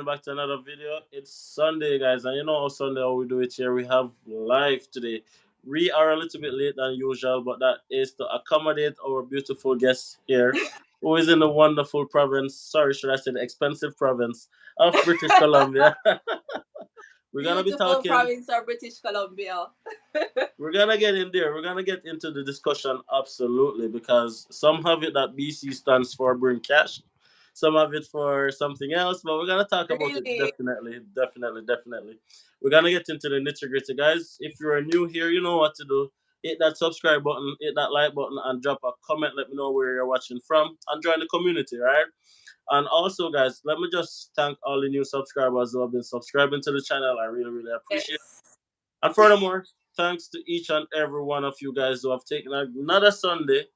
back to another video. It's Sunday, guys, and you know how Sunday how we do it here. We have live today. We are a little bit late than usual, but that is to accommodate our beautiful guest here, who is in the wonderful province. Sorry, should I say the expensive province of British Columbia? We're gonna be Beautiful talking. province of British Columbia. We're gonna get in there. We're gonna get into the discussion absolutely because some have it that BC stands for bring cash, some have it for something else, but we're gonna talk about it Really? definitely, definitely, definitely. We're gonna get into the nitty gritty, guys. If you're new here, you know what to do. Hit that subscribe button, hit that like button, and drop a comment. Let me know where you're watching from, and join the community, right? And also, guys, let me just thank all the new subscribers who have been subscribing to the channel. I really, really appreciate it. Yes. And furthermore, thanks to each and every one of you guys who have taken another Sunday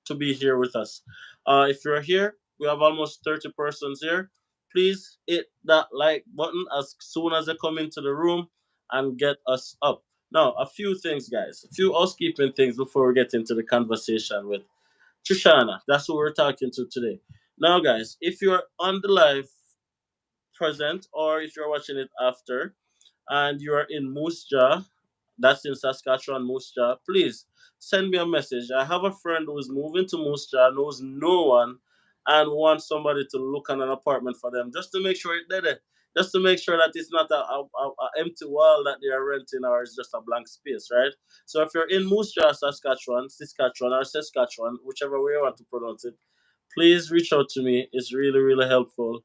to be here with us. If you're here, we have almost 30 persons here. Please hit that like button as soon as they come into the room and get us up. Now, a few things, guys, a few housekeeping things before we get into the conversation with Trishana. That's who we're talking to today. Now, guys, if you're on the live present or if you're watching it after, and you are in Moose Jaw, that's in Saskatchewan, Moose Jaw, please send me a message. I have a friend who is moving to Moose Jaw, knows no one, and wants somebody to look on an apartment for them just to make sure it did it. Just to make sure that it's not a empty wall that they are renting or it's just a blank space, right? So if you're in Moose Jaw, Saskatchewan, or Saskatchewan, whichever way you want to pronounce it, please reach out to me. It's really, really helpful.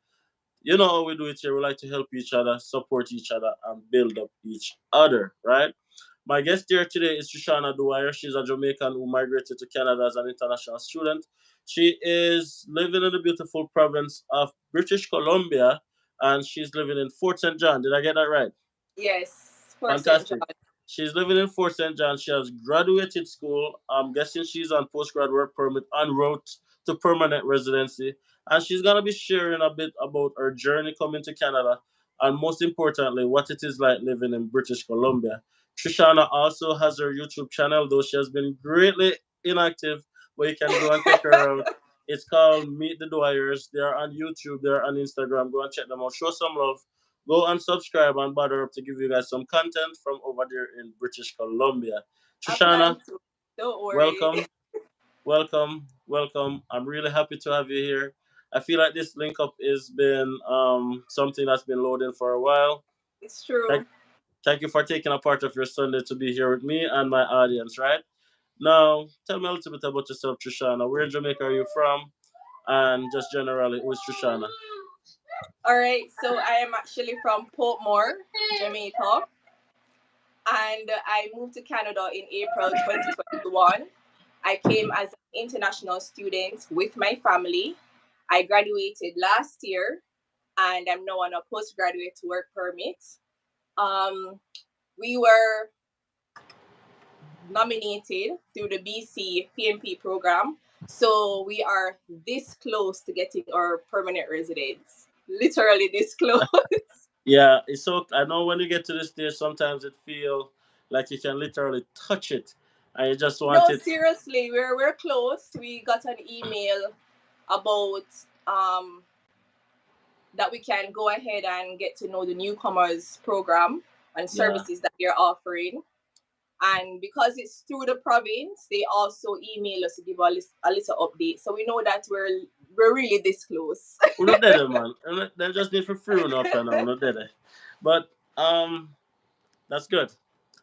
You know how we do it here. We like to help each other, support each other, and build up each other, right? My guest here today is Trishana Dwyer. She's a Jamaican who migrated to Canada as an international student. She is living in the beautiful province of British Columbia, and she's living in Fort St. John. Did I get that right? Yes. For St. Fantastic. John. She's living in Fort St. John. She has graduated school. I'm guessing she's on postgrad work permit en route to permanent residency. And she's going to be sharing a bit about her journey coming to Canada and most importantly, what it is like living in British Columbia. Trishana also has her YouTube channel, though she has been greatly inactive, but you can go and check her out. It's called Meet the Dwyers. They're on YouTube, they're on Instagram. Go and check them out. Show some love. Go and subscribe and bother up to give you guys some content from over there in British Columbia. I Trishana, plan to. Don't worry. welcome, welcome, welcome. I'm really happy to have you here. I feel like this link up has been something that's been loading for a while. It's Thank, true. thank you for taking a part of your Sunday to be here with me and my audience, right? Now, tell me a little bit about yourself, Trishana. Where in Jamaica are you from? And just generally, who is Trishana? All right. So I am actually from Portmore, Jamaica, and I moved to Canada in April 2021. I came as an international student with my family. I graduated last year, and I'm now on a postgraduate work permit. Um, we were nominated through the BC PMP program. So we are this close to getting our permanent residence. Literally this close. Yeah, it's so. I know when you get to this stage, sometimes it feel like you can literally touch it, and you just want No, it. seriously, we're close. We got an email about that we can go ahead and get to know the newcomers program and Yeah. services that they're offering. And because it's through the province, they also email us to give a little update. So we know that we're really this close. We're not dead, man. They just need for free enough and now, not dead. But that's good.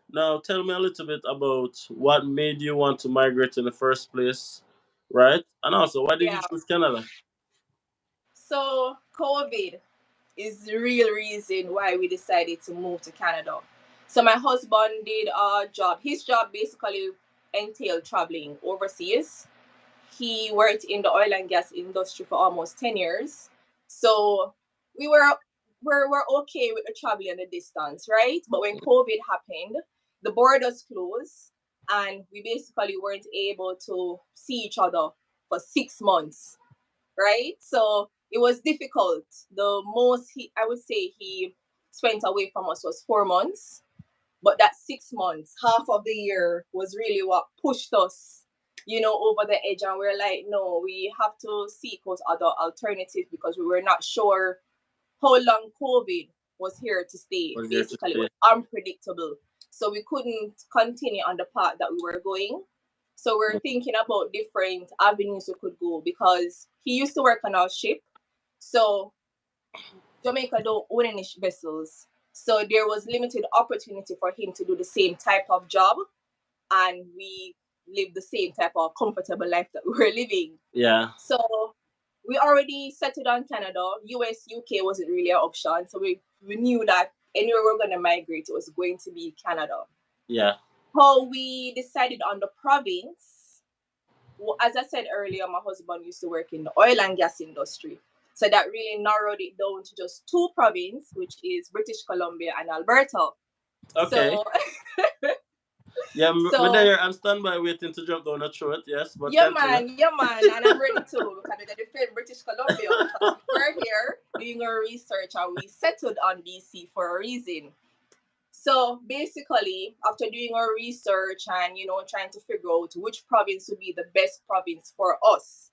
Now tell me a little bit about what made you want to migrate in the first place, right? And also, why did you Yeah. choose Canada? So COVID is the real reason why we decided to move to Canada. So my husband did a job. His job basically entailed traveling overseas. He worked in the oil and gas industry for almost 10 years. So we were okay with the traveling and the distance, right? But when COVID happened, the borders closed and we basically weren't able to see each other for 6 months, right? So it was difficult. The most I would say he spent away from us was 4 months, but that 6 months, half of the year, was really what pushed us, over the edge. And we're like, no, we have to seek out other alternatives because we were not sure how long COVID was here to stay. Was there to Basically, it stay? was unpredictable. So we couldn't continue on the path that we were going. So we're thinking about different avenues we could go because he used to work on our ship. So Jamaica don't own any vessels. So there was limited opportunity for him to do the same type of job, and we live the same type of comfortable life that we were living. Yeah. So we already settled on Canada. US, UK wasn't really an option. So we knew that anywhere we're going to migrate, it was going to be Canada. Yeah. How we decided on the province, well, as I said earlier, my husband used to work in the oil and gas industry. So that really narrowed it down to just two provinces, which is British Columbia and Alberta. Okay. So, Yeah, me so there. I'm standby waiting to jump down the throat. Yes, but continue. yeah, man, and I'm ready to because we got to defend British Columbia because we're here doing our research and we settled on BC for a reason. So basically, after doing our research and trying to figure out which province would be the best province for us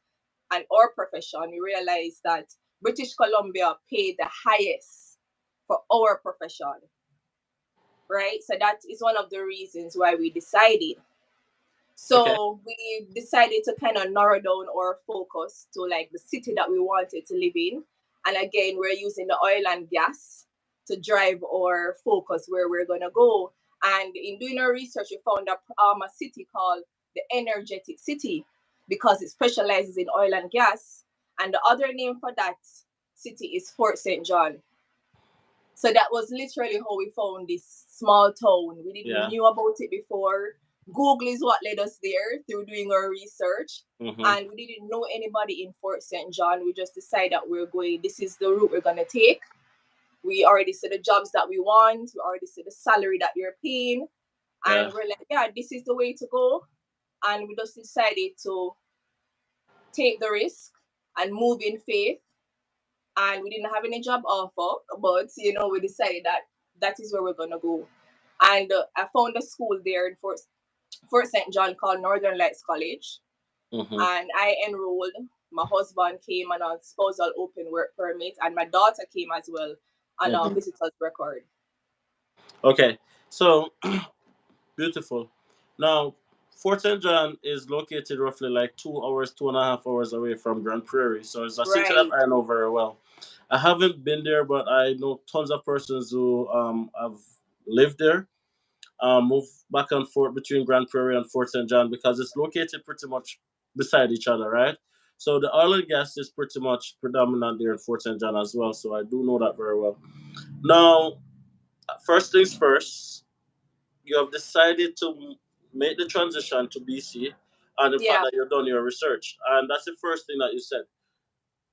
and our profession, we realized that British Columbia paid the highest for our profession, right? So that is one of the reasons why we decided. Okay. So we decided to kind of narrow down our focus to like the city that we wanted to live in. And again, we're using the oil and gas to drive our focus where we're going to go. And in doing our research, we found a city called the Energetic City because it specializes in oil and gas. And the other name for that city is Fort St. John. So that was literally how we found this small town. We didn't knew about it before. Google is what led us there through doing our research. And we didn't know anybody in Fort St. John. We just decided that we're going, this is the route we're going to take. We already see the jobs that we want. We already see the salary that you're paying. And we're like, yeah, this is the way to go. And we just decided to take the risk and move in faith. And we didn't have any job offer, but we decided that that is where we're gonna go. And I found a school there in Fort St. John called Northern Lights College, and I enrolled. My husband came on a spousal open work permit, and my daughter came as well on a visitor's record. Okay. So beautiful. Now, Fort St. John is located roughly like 2 hours, 2.5 hours away from Grand Prairie. So it's a city that Right. I know very well. I haven't been there, but I know tons of persons who have lived there, move back and forth between Grand Prairie and Fort St. John because it's located pretty much beside each other, right? So the oil and gas is pretty much predominant there in Fort St. John as well. So I do know that very well. Now, first things first, you have decided to make the transition to BC and the fact Yeah. that you've done your research. And that's the first thing that you said,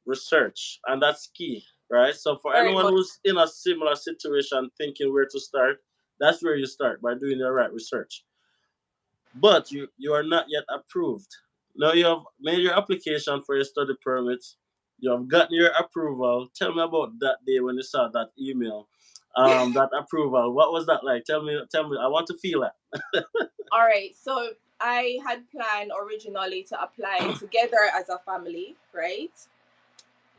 research. And that's key, right? So for Very anyone much. who's in a similar situation thinking where to start, that's where you start by doing the right research. But you are not yet approved. Now you have made your application for your study permit. You have gotten your approval. Tell me about that day when you saw that email, that approval. What was that like? Tell me. Tell me. I want to feel that. All right. So I had planned originally to apply together as a family, right?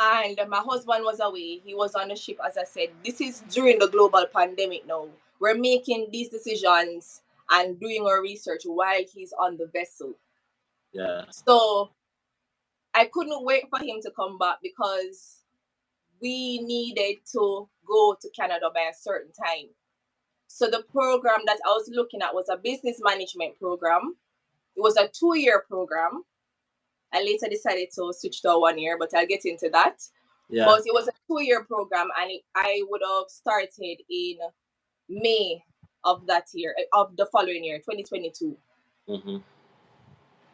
And my husband was away. He was on the ship, as I said. This is during the global pandemic now. We're making these decisions and doing our research while he's on the vessel. Yeah. So I couldn't wait for him to come back because we needed to go to Canada by a certain time. So the program that I was looking at was a business management program. It was a 2-year program. I later decided to switch to a 1 year, but I'll get into that. Yeah. But it was a 2-year program, and I would have started in May of that year, of the following year, 2022.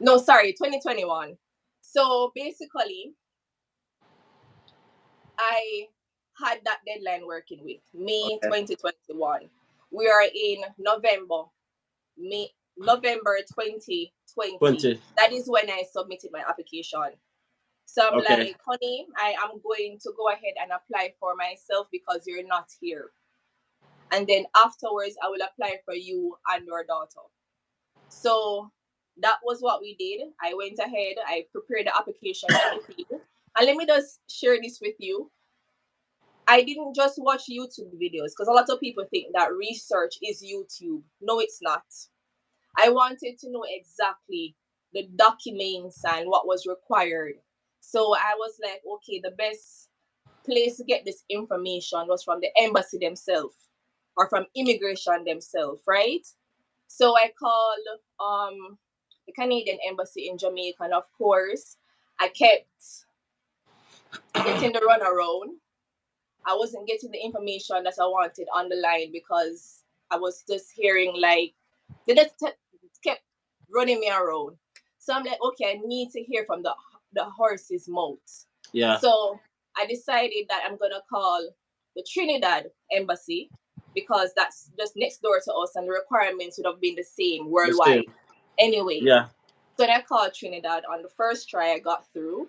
No, sorry, 2021. So basically, I had that deadline working with May Okay. 2021. We are in November 2020. 20. That is when I submitted my application. So I'm Okay. like, honey, I am going to go ahead and apply for myself because you're not here. And then afterwards, I will apply for you and your daughter. So that was what we did. I went ahead, I prepared the application, everything. And let me just share this with you. I didn't just watch YouTube videos because a lot of people think that research is YouTube. No, it's not. I wanted to know exactly the documents and what was required. So I was like, okay, the best place to get this information was from the embassy themselves or from immigration themselves, right? So I called the Canadian embassy in Jamaica, and of course, I kept getting the runaround. I wasn't getting the information that I wanted on the line because I was just hearing like they just kept running me around. So I'm like, okay, I need to hear from the horse's mouth. Yeah. So I decided that I'm gonna call the Trinidad embassy because that's just next door to us, and the requirements would have been the same The same. worldwide. Anyway, Yeah. so I called Trinidad on the first try. I got through.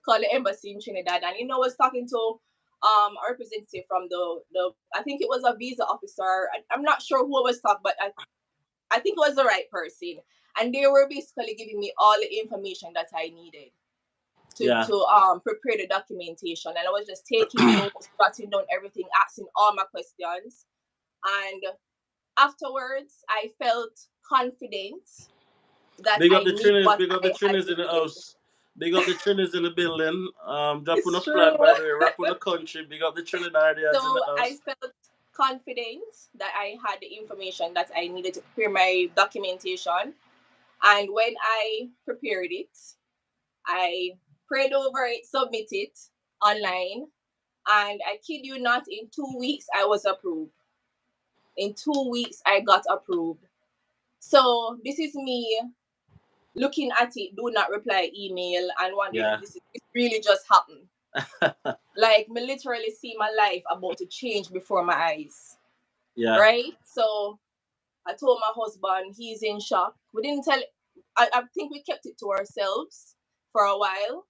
Called the embassy in Trinidad, and I was talking to a representative from the I think it was a visa officer. I'm not sure who I was talking, but I think it was the right person, and they were basically giving me all the information that I needed Yeah. to prepare the documentation, and I was just taking notes, jotting down everything, asking all my questions, and afterwards I felt confident that Big up I the knew Trinis, what big up the I had Trinis in the needed. house. Big up the Trinis in the building. Dropping a It's flag true. by the way, repping the country. Big up the Trinidadians in So the I house. felt confident that I had the information that I needed to prepare my documentation. And when I prepared it, I prayed over it, submitted it online, and I kid you not, in 2 weeks I was approved. In 2 weeks I got approved. So this is me looking at it, do not reply email, and wondering Yeah. if this really just happened. Like me literally see my life about to change before my eyes. Yeah. Right? So I told my husband, he's in shock. We didn't tell I think we kept it to ourselves for a while.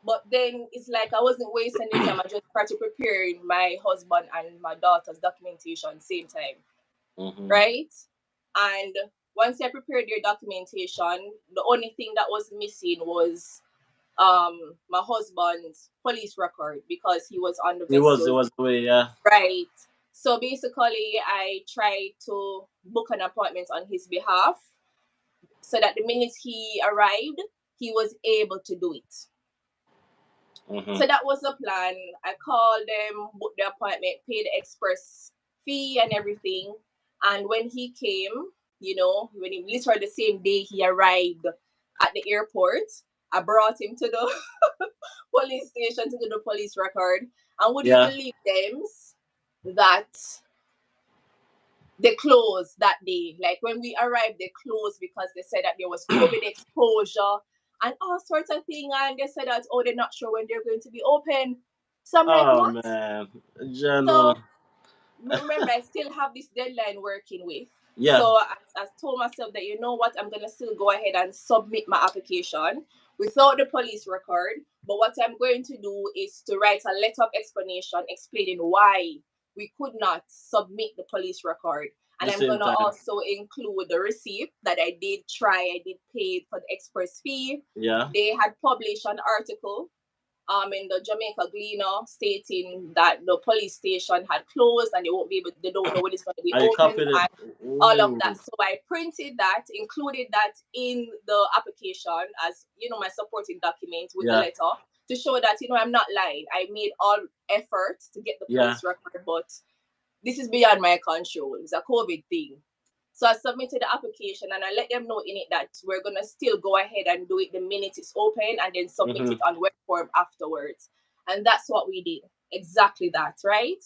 But then it's like I wasn't wasting any time. I just started preparing my husband and my daughter's documentation same time. Mm-hmm. Right? And once I prepared their documentation, the only thing that was missing was my husband's police record because he was on the It vessel. was away, yeah. Right. So basically I tried to book an appointment on his behalf so that the minute he arrived, he was able to do it. Mm-hmm. So that was the plan. I called them, booked the appointment, paid the express fee and everything. And when he came, when he literally the same day he arrived at the airport, I brought him to the police station to do the police record. And would you Yeah. believe them that they closed that day? Like when we arrived, they closed because they said that there was COVID exposure and all sorts of things. And they said that, oh, they're not sure when they're going to be open. So I'm like, Oh what? man. So Jano. remember, I still have this deadline working with. Yeah. So I told myself that, you know what, I'm going to still go ahead and submit my application without the police record. But what I'm going to do is to write a letter of explanation explaining why we could not submit the police record. The And I'm same going to time. also include the receipt that I did pay for the express fee. Yeah. They had published an article in the Jamaica Gleaner stating that the police station had closed and they don't know when it's going to be I open copied it. and all of Ooh. that. So I printed that, included that in the application as, my supporting document with the Yeah. letter to show that, I'm not lying. I made all efforts to get the Yeah. police record, but this is beyond my control. It's a COVID thing. So I submitted the application and I let them know in it that we're gonna still go ahead and do it the minute it's open and then submit Mm-hmm. it on web form afterwards. And that's what we did. Exactly that, right?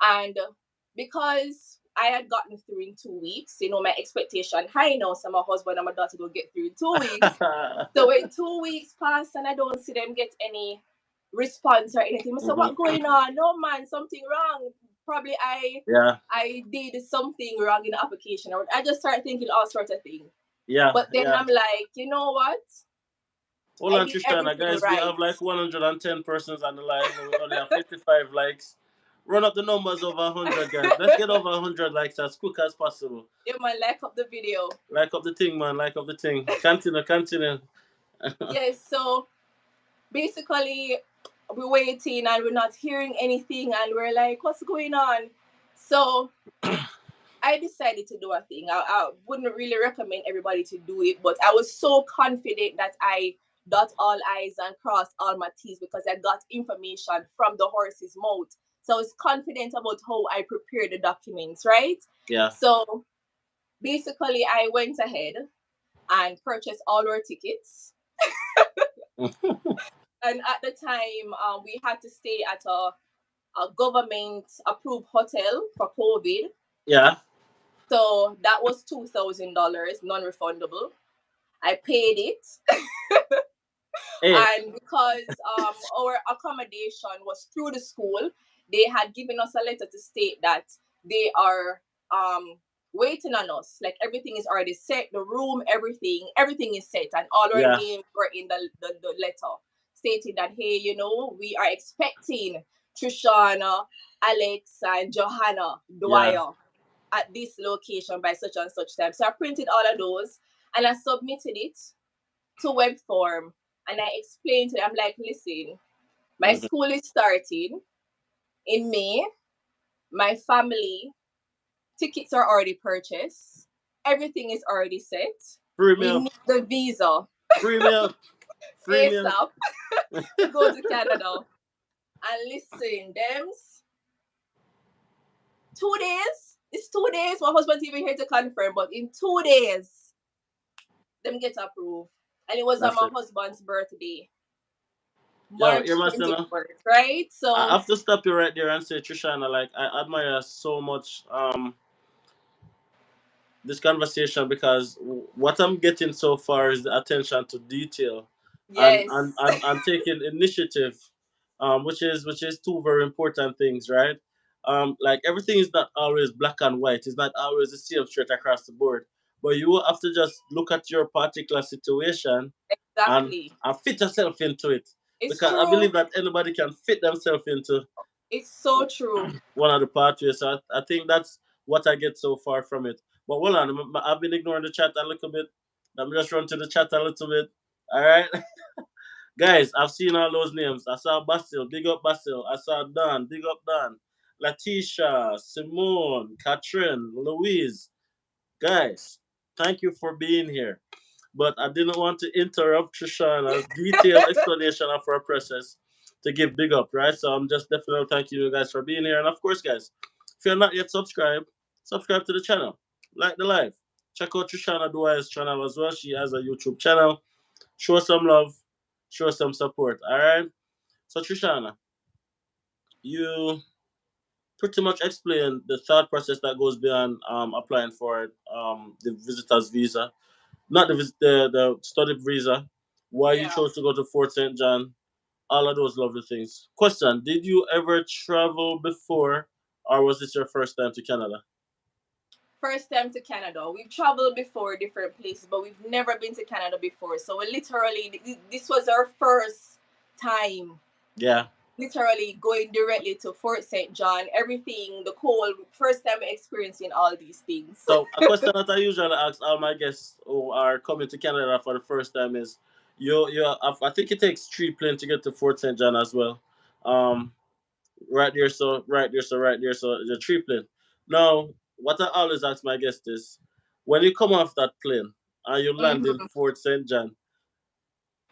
And because I had gotten through in 2 weeks, my expectation high now, so my husband and my daughter will get through in 2 weeks. So when 2 weeks pass and I don't see them get any response or anything, I say, what Mm-hmm. going on? No man, something wrong. Probably Yeah. I did something wrong in the application. Or I just started thinking all sorts of things. Yeah. But then Yeah. I'm like, you know what? Hold I on, did Trishana, everything guys. We right. have like 110 persons on the live, and we only have 55 likes. Run up the numbers over 100, guys. Let's get over 100 likes as quick as possible. You might like up the video. Like up the thing, man. Like up the thing. Continue, continue. Yes, so basically we're waiting and we're not hearing anything, and we're like, what's going on? So I decided to do a thing. I wouldn't really recommend everybody to do it, but I was so confident that I dot all I's and cross all my T's because I got information from the horse's mouth. So I was confident about how I prepared the documents, right? Yeah. So basically, I went ahead and purchased all our tickets. And at the time, we had to stay at a government approved hotel for COVID. Yeah. So that was $2,000, non refundable. I paid it. Hey. And because our accommodation was through the school, they had given us a letter to state that they are waiting on us. Like everything is already set, the room, everything is set, and all our Yeah. names were in the letter stating that, hey, we are expecting Trishana, Alex, and Johanna Yeah. Dwyer at this location by such and such time. So I printed all of those and I submitted it to web form, and I explained to them, I'm like, listen, my Mhm. school is starting in May. My family tickets are already purchased. Everything is already set. Free We milk. need the visa Free milk. Free milk. ASAP to go to Canada. And listen, them's 2 days. It's 2 days. My husband's even here to confirm, but in 2 days, them get approved. And it was on That's my it. husband's birthday, Yo, March you're my son. 21st, right? I So, have to stop you right there and say, Trishana, like I admire so much this conversation because what I'm getting so far is the attention to detail and and, yes, and, and taking initiative, which is two very important things, right? Like everything is not always black and white. It's not always the same straight across the board. But you will have to just look at your particular situation and exactly. and fit yourself into it. It's Because I true. believe that anybody can fit themselves into It's so true. one of the pathways. So I think that's what I get so far from it. But hold on, I've been ignoring the chat a little bit. Let me just run to the chat a little bit. All right, guys, I've seen all those names. I saw Basil, big up Basil. I saw Don, big up Don. Latisha, Simone, Catherine, Louise. Guys, thank you for being here. But I didn't want to interrupt Trishana's detailed explanation of her process to give big up, right? So I'm just definitely thanking you guys for being here. And of course, guys, if you're not yet subscribed, subscribe to the channel, like the live. Check out Trishana Dwyer's channel as well. She has a YouTube channel. Show some love, show some support, all right? So, Trishana, you pretty much explained the thought process that goes beyond applying for the visitor's visa, not the study visa, why you Yeah. chose to go to Fort St. John, all of those lovely things. Question: did you ever travel before, or was this your first time to Canada? First time to Canada. We've traveled before different places, but we've never been to Canada before. So we literally, this was our first time. Yeah. Literally going directly to Fort St. John, everything, the cold, first time experiencing all these things. So a question that I usually ask all my guests who are coming to Canada for the first time is, I think it takes 3 planes to get to Fort St. John as well. Um, right there, so right there, so right there, so the 3 plane. Now, what I always ask my guests is, when you come off that plane and you land in Mhm. Fort St. John,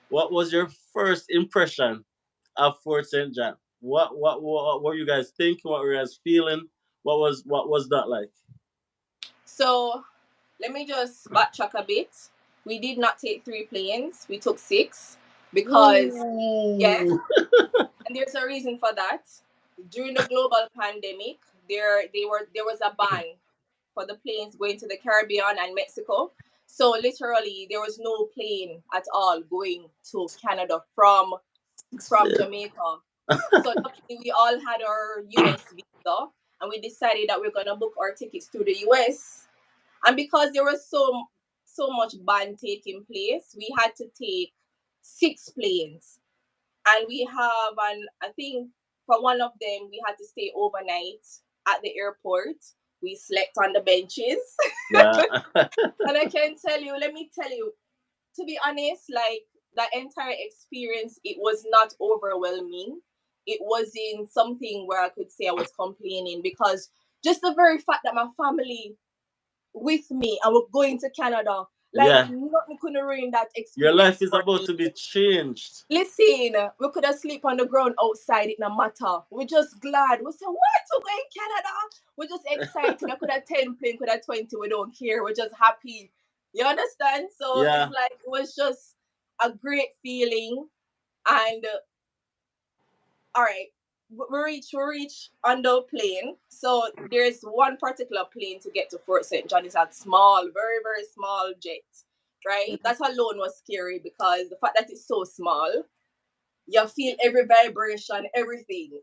what was your first impression of Fort St. John? What were you guys thinking? What were you guys feeling? What was that like? So let me just backtrack a bit. We did not take 3 planes, we took six because, yes, Ooh. and there's a reason for that. During the global pandemic, there was a ban for the planes going to the Caribbean and Mexico. So literally, there was no plane at all going to Canada from Jamaica. So luckily, we all had our US visa, and we decided that we're gonna book our tickets to the US. And because there was so much ban taking place, we had to take 6 planes, and we have an I think for one of them we had to stay overnight at the airport. We slept on the benches. Yeah. And I can tell you, let me tell you, to be honest, like that entire experience, it was not overwhelming. it wasn't something where I could say I was complaining, because just the very fact that my family with me and we're going to Canada, like Yeah. nothing could ruin that Your life experience is for about me. to be changed. Listen, we could have sleep on the ground outside, it no matter. We're just glad. We say, what? We're going Canada. We're just excited. I could have 10 plane, could have 20. We don't care. We're just happy. You understand? So it's Yeah. like, it was just a great feeling. And all right, we reach on the plane. So there's one particular plane to get to Fort St. John. It's a small, very, very small jet. Right? That alone was scary, because the fact that it's so small, you feel every vibration, everything.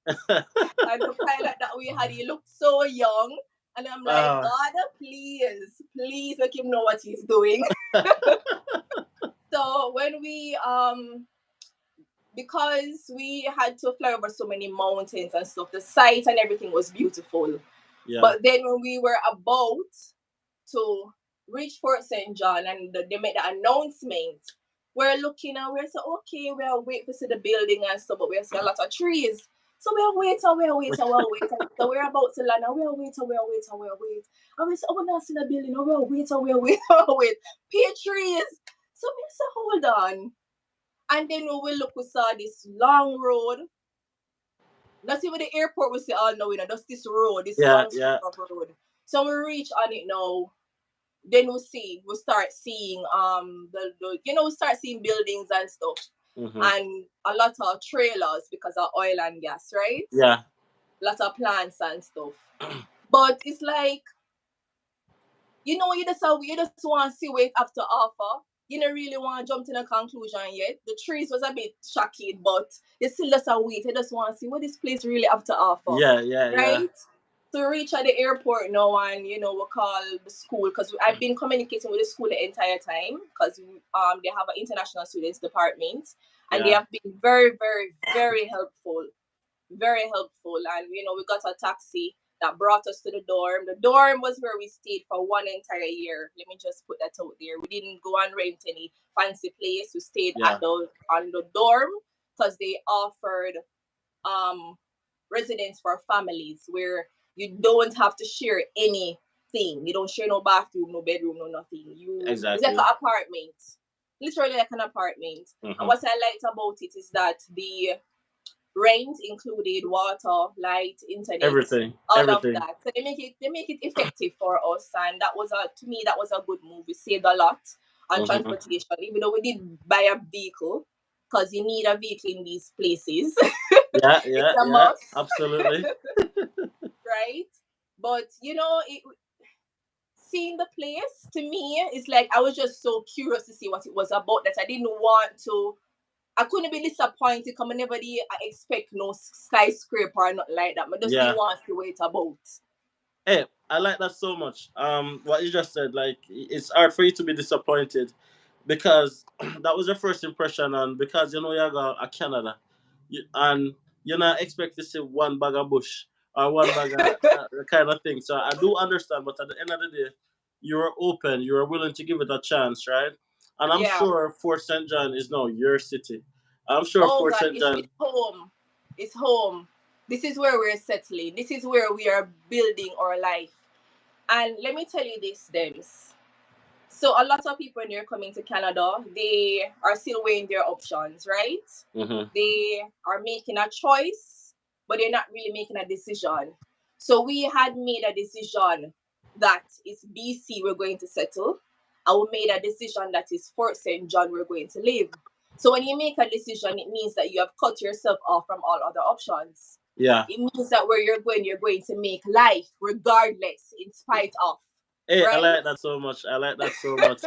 And the pilot that we had, he looked so young. And I'm like, uh, God, please, please let him know what he's doing. So when we because we had to fly over so many mountains and stuff, the sight and everything was beautiful. yeah. But then when we were about to reach Fort St. John and they made the announcement, we're looking and we're saying, okay, we are waiting to see the building and stuff, but we see a lot of trees. So we are waiting, we are waiting, we are waiting. So we're about to land and we are waiting, we are waiting, we are waiting. And we say, oh, we're not seeing the building, we are waiting, we are waiting, we are waiting. Pear trees. So we say, hold on. And then when we look, we saw this long road. Not even the airport we see all now, just this road, this Yeah. long strip Yeah. of road. So we reach on it now. Then we start seeing we start seeing buildings and stuff. Mm-hmm. And a lot of trailers because of oil and gas, right? Yeah. A lot of plants and stuff. But it's like, you just want to see what it have to offer. You don't really want to jump to a conclusion yet. The trees was a bit shocking, but you still just a wait. You just want to see what this place really have to offer. Yeah. Yeah. Yeah. Right? To reach at the airport now, and we call the school, because I've been communicating with the school the entire time, because they have an international students department, and they Yeah. have been very, very, very helpful, very helpful. And we got a taxi that brought us to the dorm. The dorm was where we stayed for one entire year. Let me just put that out there. We didn't go and rent any fancy place. We stayed Yeah. at the on the dorm, because they offered um residence for families where you don't have to share anything. You don't share no bathroom, no bedroom, no nothing. It's like Exactly. an apartment. Literally like an apartment. And Mm-hmm. what I liked about it is that the rent included water, light, internet, Everything. all of Everything. that. So they make it effective for us, and that was to me that was a good move. We saved a lot on Mm-hmm. transportation, even though we did buy a vehicle, because you need a vehicle in these places. Yeah. It's Yeah. a Yeah. must, Absolutely. right? But seeing the place to me is like, I was just so curious to see what it was about, that I didn't want to. I couldn't be disappointed because I never did I expect no skyscraper or nothing like that. I just didn't Yeah. want to wait about. Hey, I like that so much. What you just said, like it's hard for you to be disappointed because that was your first impression, and because you're going to Canada, and you're not expect to see one bag of bush or one bag of kind of thing. So I do understand, but at the end of the day, you were open, you were willing to give it a chance, right? And I'm Yeah. sure Fort St. John is now your city. I'm sure Oh Fort God, St. it's John. home. It's home. This is where we're settling. This is where we are building our life. And let me tell you this, Dems. So a lot of people when they're coming to Canada, they are still weighing their options, right? Hmm. They are making a choice, but they're not really making a decision. So we had made a decision that is BC we're going to settle, and we made a decision that is Fort St. John we're going to live. So when you make a decision, it means that you have cut yourself off from all other options. Yeah. It means that where you're going to make life regardless, in spite of, Hey, I right? like that so much. I like that so much.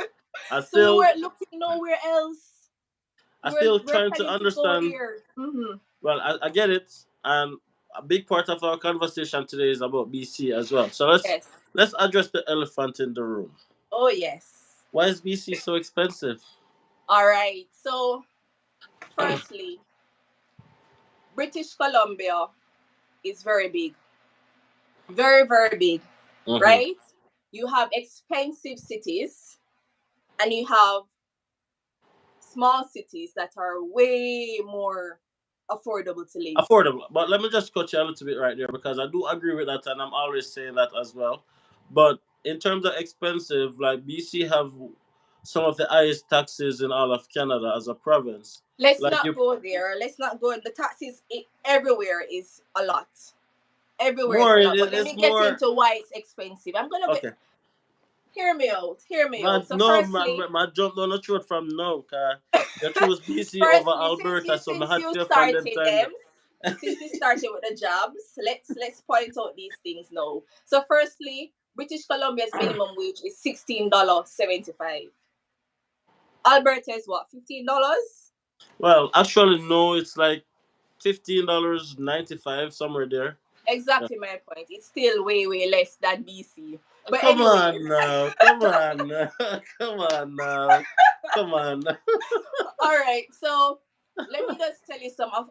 I So we still weren't looking nowhere else. I We're still we're trying to planning to go understand. there. Mm-hmm. Well, I get it, and a big part of our conversation today is about BC as well. So let's Yes. let's address the elephant in the room. Oh yes. Why is BC so expensive? All right. So firstly, British Columbia is very big. Very, very big. Mm-hmm. Right? You have expensive cities and you have small cities that are way more. affordable to live. affordable. But let me just cut you a little bit right there because I do agree with that, and I'm always saying that as well. But in terms of expensive, like BC have some of the highest taxes in all of Canada as a province. Let's Like not you go there. Let's not go. The taxes everywhere is a lot. Everywhere is more, a lot. But let it's me get more into why it's expensive. I'm gonna be. okay. Hear me out. Hear me Man, out. So, no, firstly, my jump down the throat from now, cause you choose BC over firstly, Alberta, so I since had you to offend them started time them, there. since you started with the jobs, let's point out these things now. So, firstly, British Columbia's minimum wage is $16.75. Alberta is what, $15? Well, actually, no, it's like $15.95 somewhere there. Yeah. Exactly my point. It's still way less than BC. But Come anyways, on now, come on now, come on now, come on now. all right. So let me just tell you some of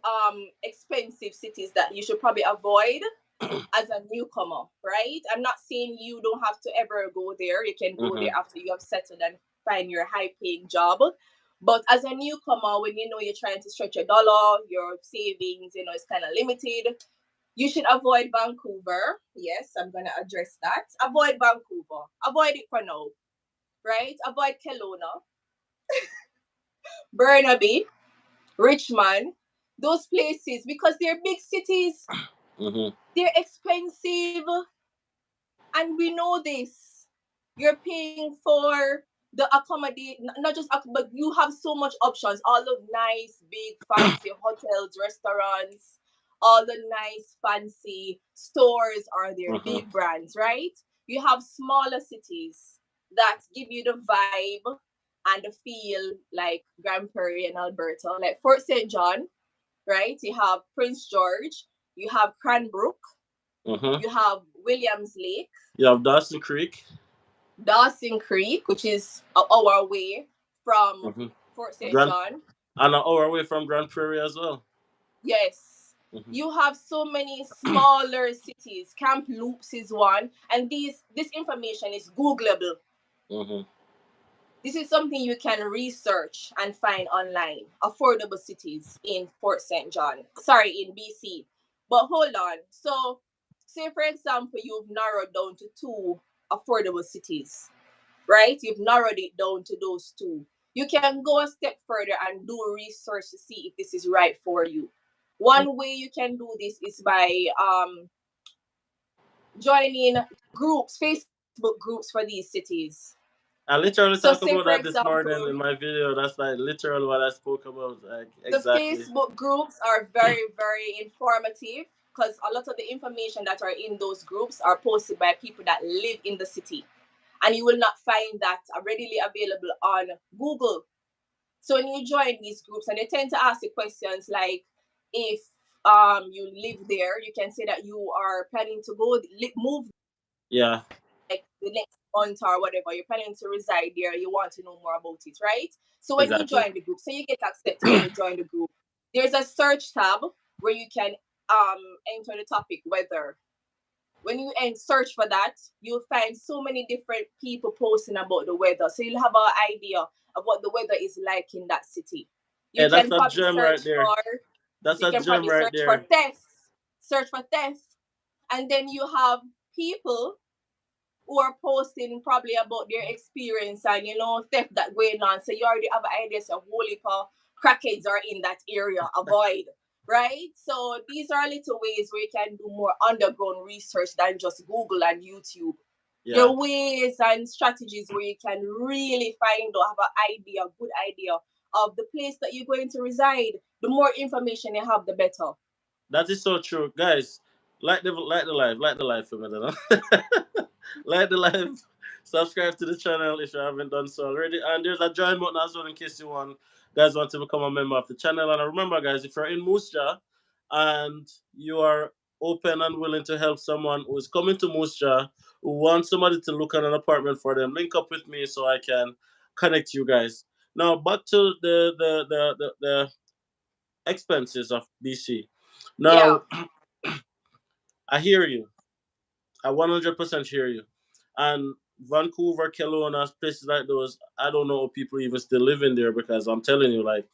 expensive cities that you should probably avoid as a newcomer, right? I'm not saying you don't have to ever go there. You can go there Hmm. after you have settled and find your high paying job. But as a newcomer, when you know you're trying to stretch your dollar, your savings, it's kind of limited, you should avoid Vancouver. Yes, I'm going to address that. Avoid Vancouver. Avoid it for now, right? Avoid Kelowna, Burnaby, Richmond, those places because they're big cities, Hmm. they're expensive, and we know this. You're paying for the accommodate, not just but you have so much options. All the nice, big, fancy hotels, restaurants, all the nice, fancy stores are there, Hmm. big brands, right? You have smaller cities that give you the vibe and the feel like Grand Prairie and Alberta, like Fort St. John, right? You have Prince George, you have Cranbrook, Hmm. you have Williams Lake, You have Dawson Creek. Dawson Creek, which is an hour away from Hmm. Fort St. Grand John. and an hour away from Grand Prairie as well. Yes. Hmm. You have so many smaller cities. Camp Loops is one, and this information is Googleable. Hmm. This is something you can research and find online. Affordable cities in Fort St. John. Sorry, in BC. But hold on. So, say for example, you've narrowed down to two affordable cities, right? You've narrowed it down to those two. You can go a step further and do research to see if this is right for you. One way you can do this is by joining groups, Facebook groups for these cities. I So, literally say talked for about that this example, morning in my video. That's like literally what I spoke about. Like the exactly. Facebook groups are very informative because a lot of the information that are in those groups are posted by people that live in the city, and you will not find that readily available on Google. So when you join these groups and they tend to ask you questions like if you live there, you can say that you are planning to move Yeah. like the next month or whatever. You're planning to reside there. You want to know more about it, right? So when you Exactly. join the group, so you get accepted when you join the group. There's a search tab where you can enter the topic weather. When you search for that, you'll find so many different people posting about the weather. So you'll have an idea of what the weather is like in that city. You Hey, that's can a probably gem right search there. for That's you a can gem probably right search for there. theft. Search for theft. And then you have people who are posting probably about their experience and theft that going on. So you already have an idea so whole heap of crackheads are in that area. Avoid. Right? So these are little ways where you can do more underground research than just Google and YouTube. There Yeah. are ways and strategies where you can really find or have an idea, a good idea of the place that you're going to reside. The more information you have, the better. That is so true, guys. Like the live for me, then. Like the live. Subscribe to the channel if you haven't done so already. And there's a join button as well in case you guys want to become a member of the channel. And remember, guys, if you're in Moose Jaw and you are open and willing to help someone who is coming to Moose Jaw, who wants somebody to look at an apartment for them, link up with me so I can connect you guys. Now back to the expenses of BC. Yeah. Now I hear you. I 100% hear you. And Vancouver, Kelowna, places like those, I don't know if people even still live in there because I'm telling you, like,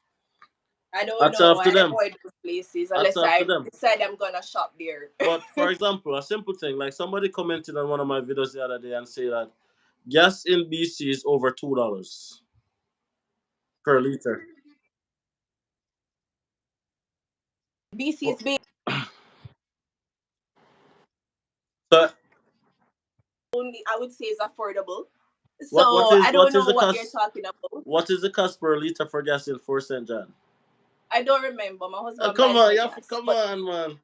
I don't That's know. up to I them. avoid those places That's unless up to I them. decide I'm gonna shop there. But for example, a simple thing like somebody commented on one of my videos the other day and say that gas in BC is over $2 per liter. BC Wha- is being So only, I would say, is affordable. what So is I don't what is know the what you're cost? talking about. What is the cost per liter for gas in Fort St. John? I don't remember. My husband Come buys on, my you have to gas, come but on, man.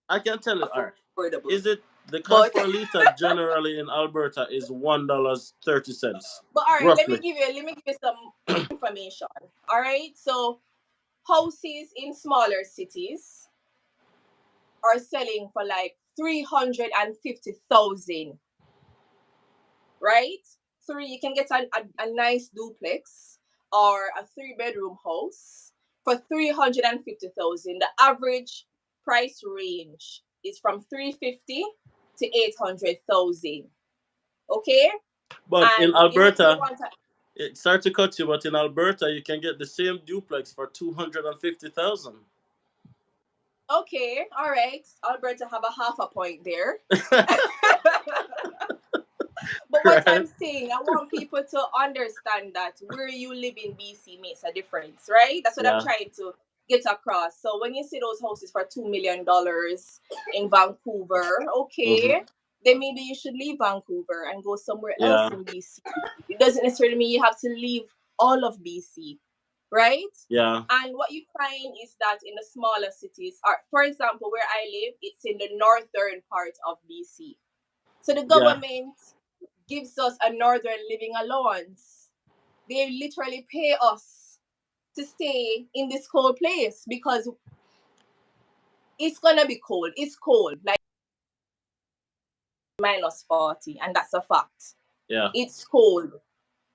I can tell it. All right. affordable. Is it the cost But per liter generally in Alberta is $1.30 but all right, roughly? let me give you some information. All right, so houses in smaller cities are selling for like 350,000, right? Three, you can get a nice duplex or a three-bedroom house for 350,000. The average price range is from 350 to 800,000. Okay, But in and you Alberta, want to. it start to cut you. But in Alberta, you can get the same duplex for 250,000. Okay, all right. Alberta have a half a point there. But what Right? I'm saying, I want people to understand that where you live in BC makes a difference, right? That's what I'm Yeah. trying to get across. So when you see those houses for $2 million in Vancouver, Hmm. okay, then maybe you should leave Vancouver and go somewhere else Yeah. in BC. It doesn't necessarily mean you have to leave all of BC, right? Yeah. And what you find is that in the smaller cities, or for example, where I live, it's in the northern part of BC. So the Yeah. government gives us a northern living allowance. They literally pay us to stay in this cold place because it's gonna be cold. It's cold, like -40, and that's a fact. Yeah. It's cold,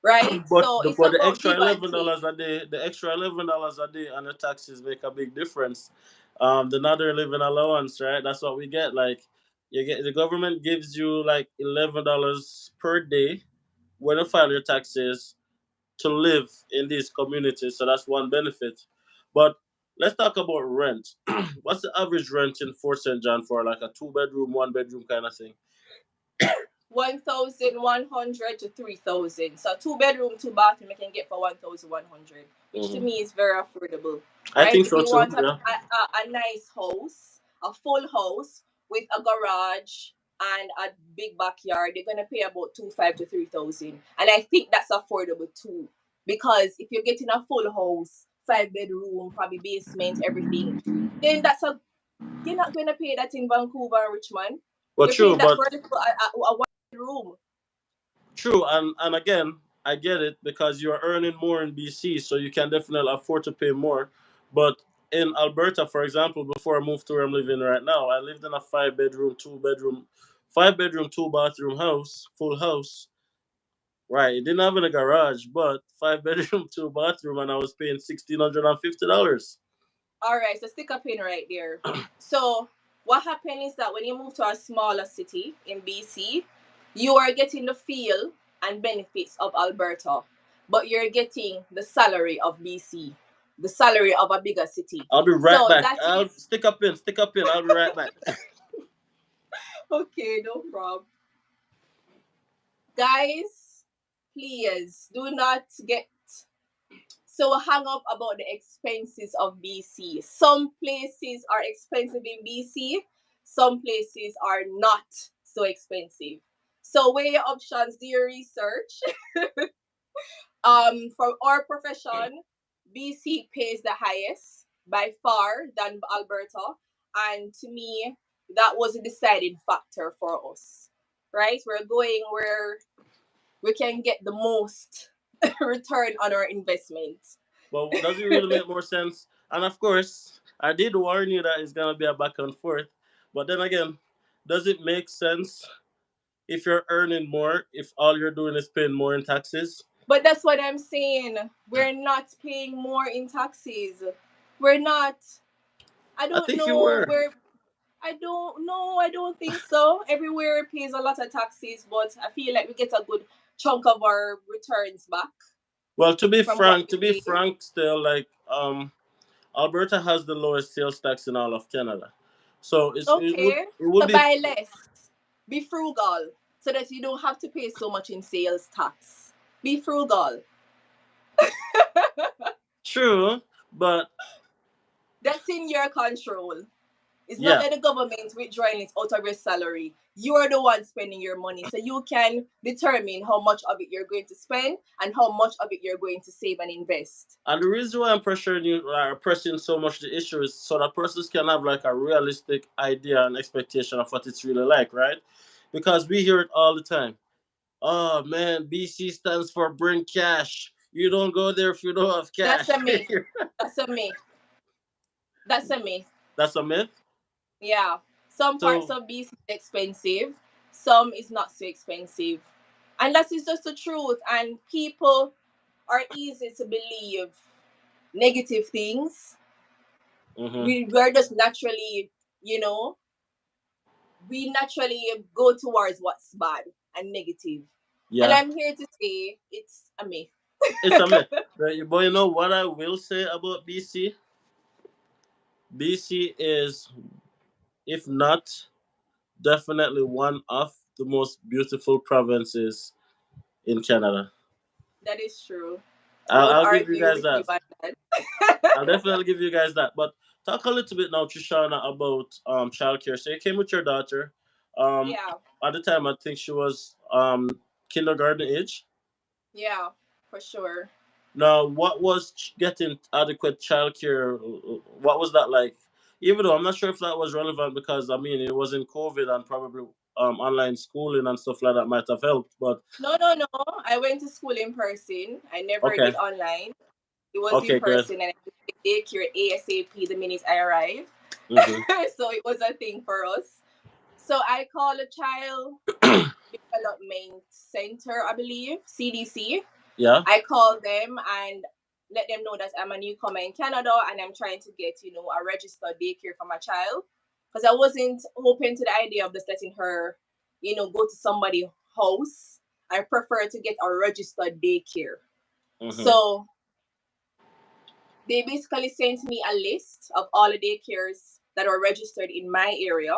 right? But So the it's but the about extra give and eleven take. dollars a day, the extra $11 a day and the taxes make a big difference. The another living allowance, right? That's what we get. Like you get the government gives you like $11 per day when you file your taxes to live in these communities. So that's one benefit. But let's talk about rent. What's the average rent in Fort St. John for like a two-bedroom, one-bedroom kind of thing? 1,100 to 3,000. So two-bedroom, two-bathroom, you can get for 1,100, which to Hmm. me is very affordable, I right? think If so you too. want Yeah. a nice house, a full house with a garage and a big backyard, you're gonna pay about 2,500 to 3,000, and I think that's affordable too. Because if you're getting a full house, 5 bedroom, probably basement, everything, then that's a you're not gonna pay that in Vancouver and Richmond. But You're paying true. that But for a one room. true, and again, I get it because you are earning more in BC, so you can definitely afford to pay more. But in Alberta, for example, before I moved to where I'm living right now, I lived in a 5 bedroom, 2 bedroom, 5 bedroom, two-bathroom house, full house. Right, it didn't have in a garage, but 5 bedroom, two-bathroom, and I was paying $1,650. All right, so stick a pin right there. So what happened is that when you move to a smaller city in BC, you are getting the feel and benefits of Alberta, but you're getting the salary of BC, the salary of a bigger city. I'll be right So back. that I'll is stick up in. I'll be right back. okay, no problem. Guys, please do not get so hung up about the expenses of BC. Some places are expensive in BC, some places are not so expensive. So weigh your options, do your research. For our profession, BC pays the highest by far than Alberta. And to me, that was a deciding factor for us. Right? We're going where we can get the most return on our investment. But does it really make more sense? And of course, I did warn you that it's gonna be a back and forth. But then again, does it make sense if you're earning more if all you're doing is paying more in taxes? But that's what I'm saying. We're not paying more in taxes. We're not. I I don't think you know were. where. I don't know. I don't think so. Everywhere pays a lot of taxes, but I feel like we get a good chunk of our returns back Well, to be from what frank, we pay. still like Alberta has the lowest sales tax in all of Canada. So Okay. it would So be buy less. Be frugal so that you don't have to pay so much in sales tax. Be frugal. true, but That's in your control. It's not yeah. that the government withdrawing it out of your salary. You're the one spending your money. So you can determine how much of it you're going to spend and how much of it you're going to save and invest. And the reason why I'm pressuring you, pressing so much the issue is so that persons can have like a realistic idea and expectation of what it's really like, right? Because we hear it all the time. Oh man, BC stands for bring cash. You don't go there if you don't have That's cash. a myth. That's a myth. That's a myth. That's a myth. Yeah. Some parts So, of BC is expensive, some is not so expensive. And that is just the truth. And people are easy to believe negative things. hmm We're just naturally, you know, we naturally go towards what's bad and negative. And yeah, I'm here to say it's a myth. it's a myth. But you know what I will say about BC? BC is, if not, definitely one of the most beautiful provinces in Canada. That is true. I I'll, would I'll give you argue guys with you that. on that. I'll definitely give you guys that. But talk a little bit now, Trishana, about childcare. So you came with your daughter. Um, Yeah, at the time, I think she was kindergarten age. yeah, for sure. Now, what was getting adequate childcare? What was that like? Even though I'm not sure if that was relevant because I mean it was in COVID and probably online schooling and stuff like that might have helped. But No, no, no. I went to school in person. I never okay, did online. It was in okay, good. person, and I took the daycare ASAP the minute I arrived. hmm So it was a thing for us. So I called a child development center, I believe, CDC. Yeah. I called them and let them know that I'm a newcomer in Canada and I'm trying to get, a registered daycare for my child. Because I wasn't open to the idea of just letting her, go to somebody's house. I prefer to get a registered daycare. hmm So they basically sent me a list of all the daycares that are registered in my area.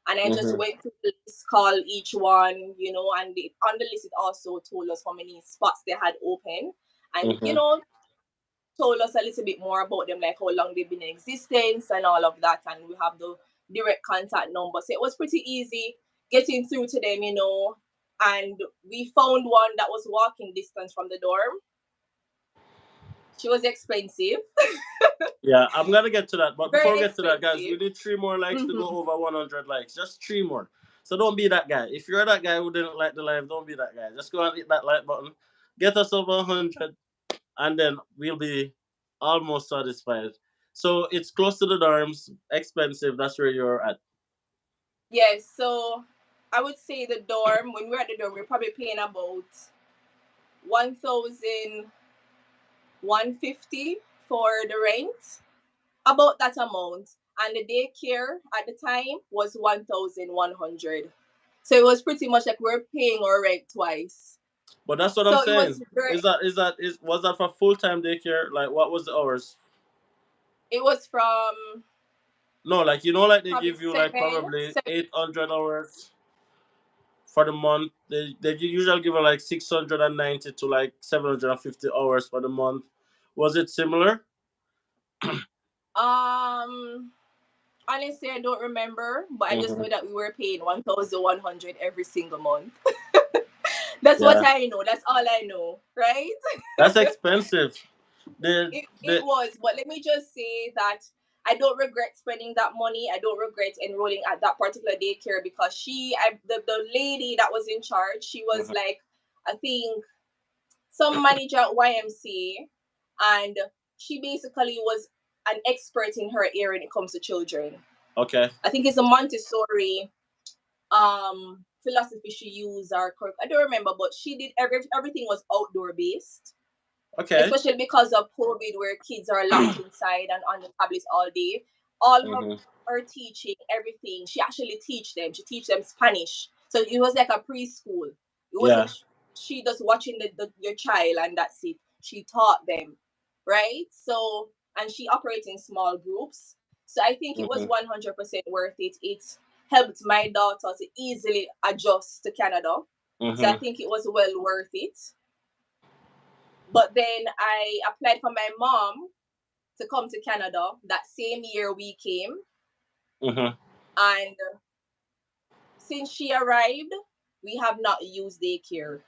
And I just hmm went through the list, called each one, and on the list it also told us how many spots they had open. And, hmm told us a little bit more about them, like how long they've been in existence and all of that. And we have the direct contact number. So it was pretty easy getting through to them, And we found one that was walking distance from the dorm. She was expensive, Yeah, I'm gonna get to that. But before very we get to that, guys, we expensive. need 3 more likes to go Mm-hmm. over 100 likes. Just 3 more. So don't be that guy. If you're that guy who didn't like the live, don't be that guy. Just go and hit that like button. Get us over 100, and then we'll be almost satisfied. So it's close to the dorms, expensive. That's where you're at. Yes, so I would say the dorm, when we're at the dorm, we're probably paying about 1,150 for the rent, about that amount. And the daycare at the time was 1,100. So it was pretty much like we're paying our rent twice. But that's what I'm So it was saying. very, Is was that for full time daycare? Like what was the hours? it was from No, like like they probably give you like seven, probably seven. 800 hours for the month. They usually give her like 690 to like 750 hours for the month. Was it similar? Um, honestly, I don't remember, but I just hmm know that we were paying 1,100 every single month. That's what Yeah, I know. That's all I know, right? that's expensive. The It the was, but let me just say that I don't regret spending that money. I don't regret enrolling at that particular daycare because the lady that was in charge, she was Mhm. like, I think some manager at YMCA, and she basically was an expert in her area when it comes to children. Okay, I think it's a Montessori philosophy she used, or I don't remember, but she did everything was outdoor based, okay. especially because of COVID, where kids are locked inside and on the tablets all day. All hmm her teaching, everything, she actually teach them. She teach them Spanish, so it was like a preschool. It Yeah. wasn't she just watching your child and that's it. She taught them, right? So and she operates in small groups. So I think it was Mm-hmm. 100% worth it. It helped my daughter to easily adjust to Canada. So I Mm-hmm. think it was well worth it. But then I applied for my mom to come to Canada. That same year we came. Mm-hmm. And since she arrived, we have not used daycare.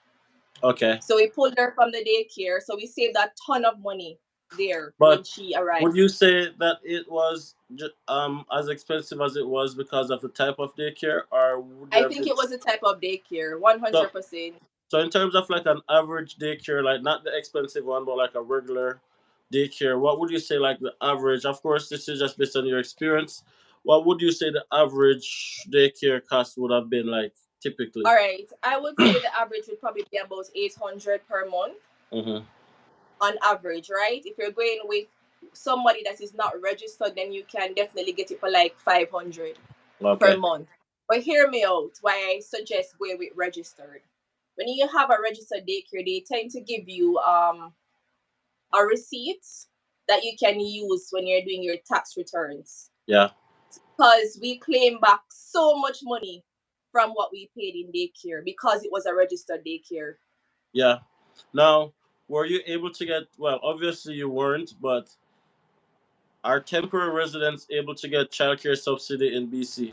Okay. So we pulled her from the daycare. So we saved a ton of money there when But she arrived. would you say that it was as expensive as it was because of the type of daycare, or would there I have think been it was a type of daycare, one so? hundred percent. So in terms of like an average daycare, like not the expensive one, but like a regular daycare, what would you say like the average? Of course, this is just based on your experience. What would you say the average daycare cost would have been like typically? All right, I would say the average would probably be about 800 per month Mm-hmm. on average, right? If you're going with somebody that is not registered, then you can definitely get it for like 500 per Okay. month. But hear me out. Why I suggest going with registered. When you have a registered daycare, they tend to give you a receipt that you can use when you're doing your tax returns. Yeah. Because we claim back so much money from what we paid in daycare because it was a registered daycare. Yeah. Now, were you able to get? Well, obviously you weren't, but are temporary residents able to get childcare subsidy in BC?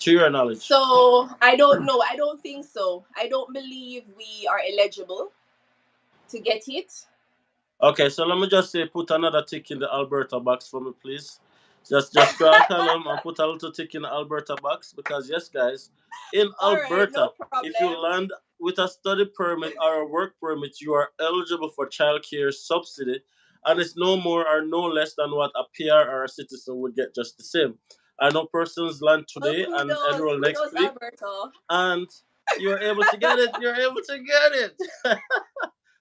To your knowledge. So I don't know. I don't think so. I don't believe we are eligible to get it. Okay, so let me just say, put another tick in the Alberta box for me, please. Just draw a column and put a little tick in the Alberta box because yes, guys, in All right, no Alberta, if you problem. land with a study permit or a work permit, you are eligible for childcare subsidy, and it's no more or no less than what a PR or a citizen would get just the same. I know persons land Well, today and enroll next kudos, week, Alberta. and you are able to get it. You're able to get it.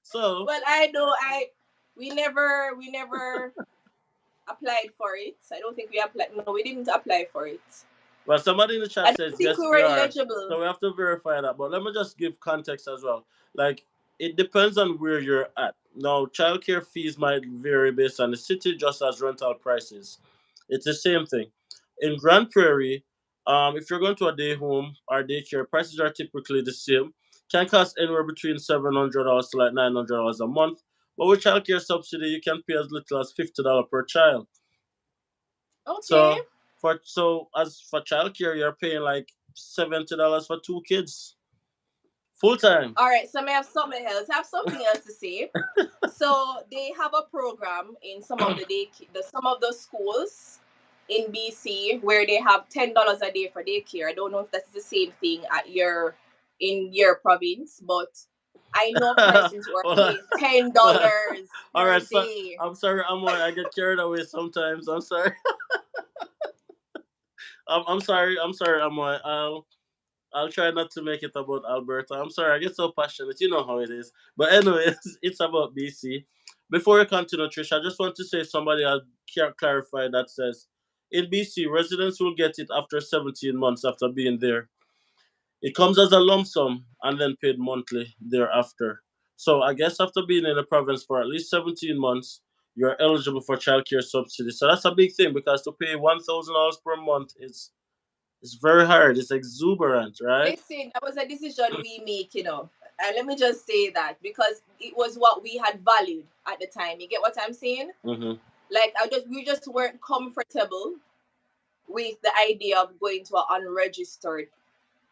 So Well, I know we never applied for it. I don't think we applied. No, we didn't apply for it. well, somebody in the I chat don't says think yes, we we were are. eligible. So we have to verify that. But let me just give context as well. Like it depends on where you're at. Now, childcare fees might vary based on the city, just as rental prices. It's the same thing. In Grand Prairie, if you're going to a day home or daycare, prices are typically the same. Can cost anywhere between $700 to like $900 a month. But with childcare subsidy, you can pay as little as $50 per child. Okay. So as for childcare, you're paying like $70 for two kids, full time. All right. So I have something else. I have something else to say. So they have a program in some of the schools in BC where they have $10 a day for daycare. I don't know if that's the same thing at your in your province, but I know persons who are Hold on. paying $10 Hold on. All per right, so day. I'm sorry, I get carried away sometimes. I'm sorry. I'm sorry. I'm sorry, Amoy. I'll try not to make it about Alberta. I'm sorry, I get so passionate. You know how it is. But anyways, it's about BC. Before we continue, Trish, I just want to say somebody has clarified that says in BC, residents will get it after 17 months after being there. It comes as a lump sum and then paid monthly thereafter. So I guess after being in the province for at least 17 months, you're eligible for childcare subsidy. So that's a big thing because to pay $1,000 per month is it's very hard. It's exuberant, right? Listen, that was a decision we make, And let me just say that because it was what we had valued at the time. You get what I'm saying? Mm-hmm. Like we just weren't comfortable with the idea of going to an unregistered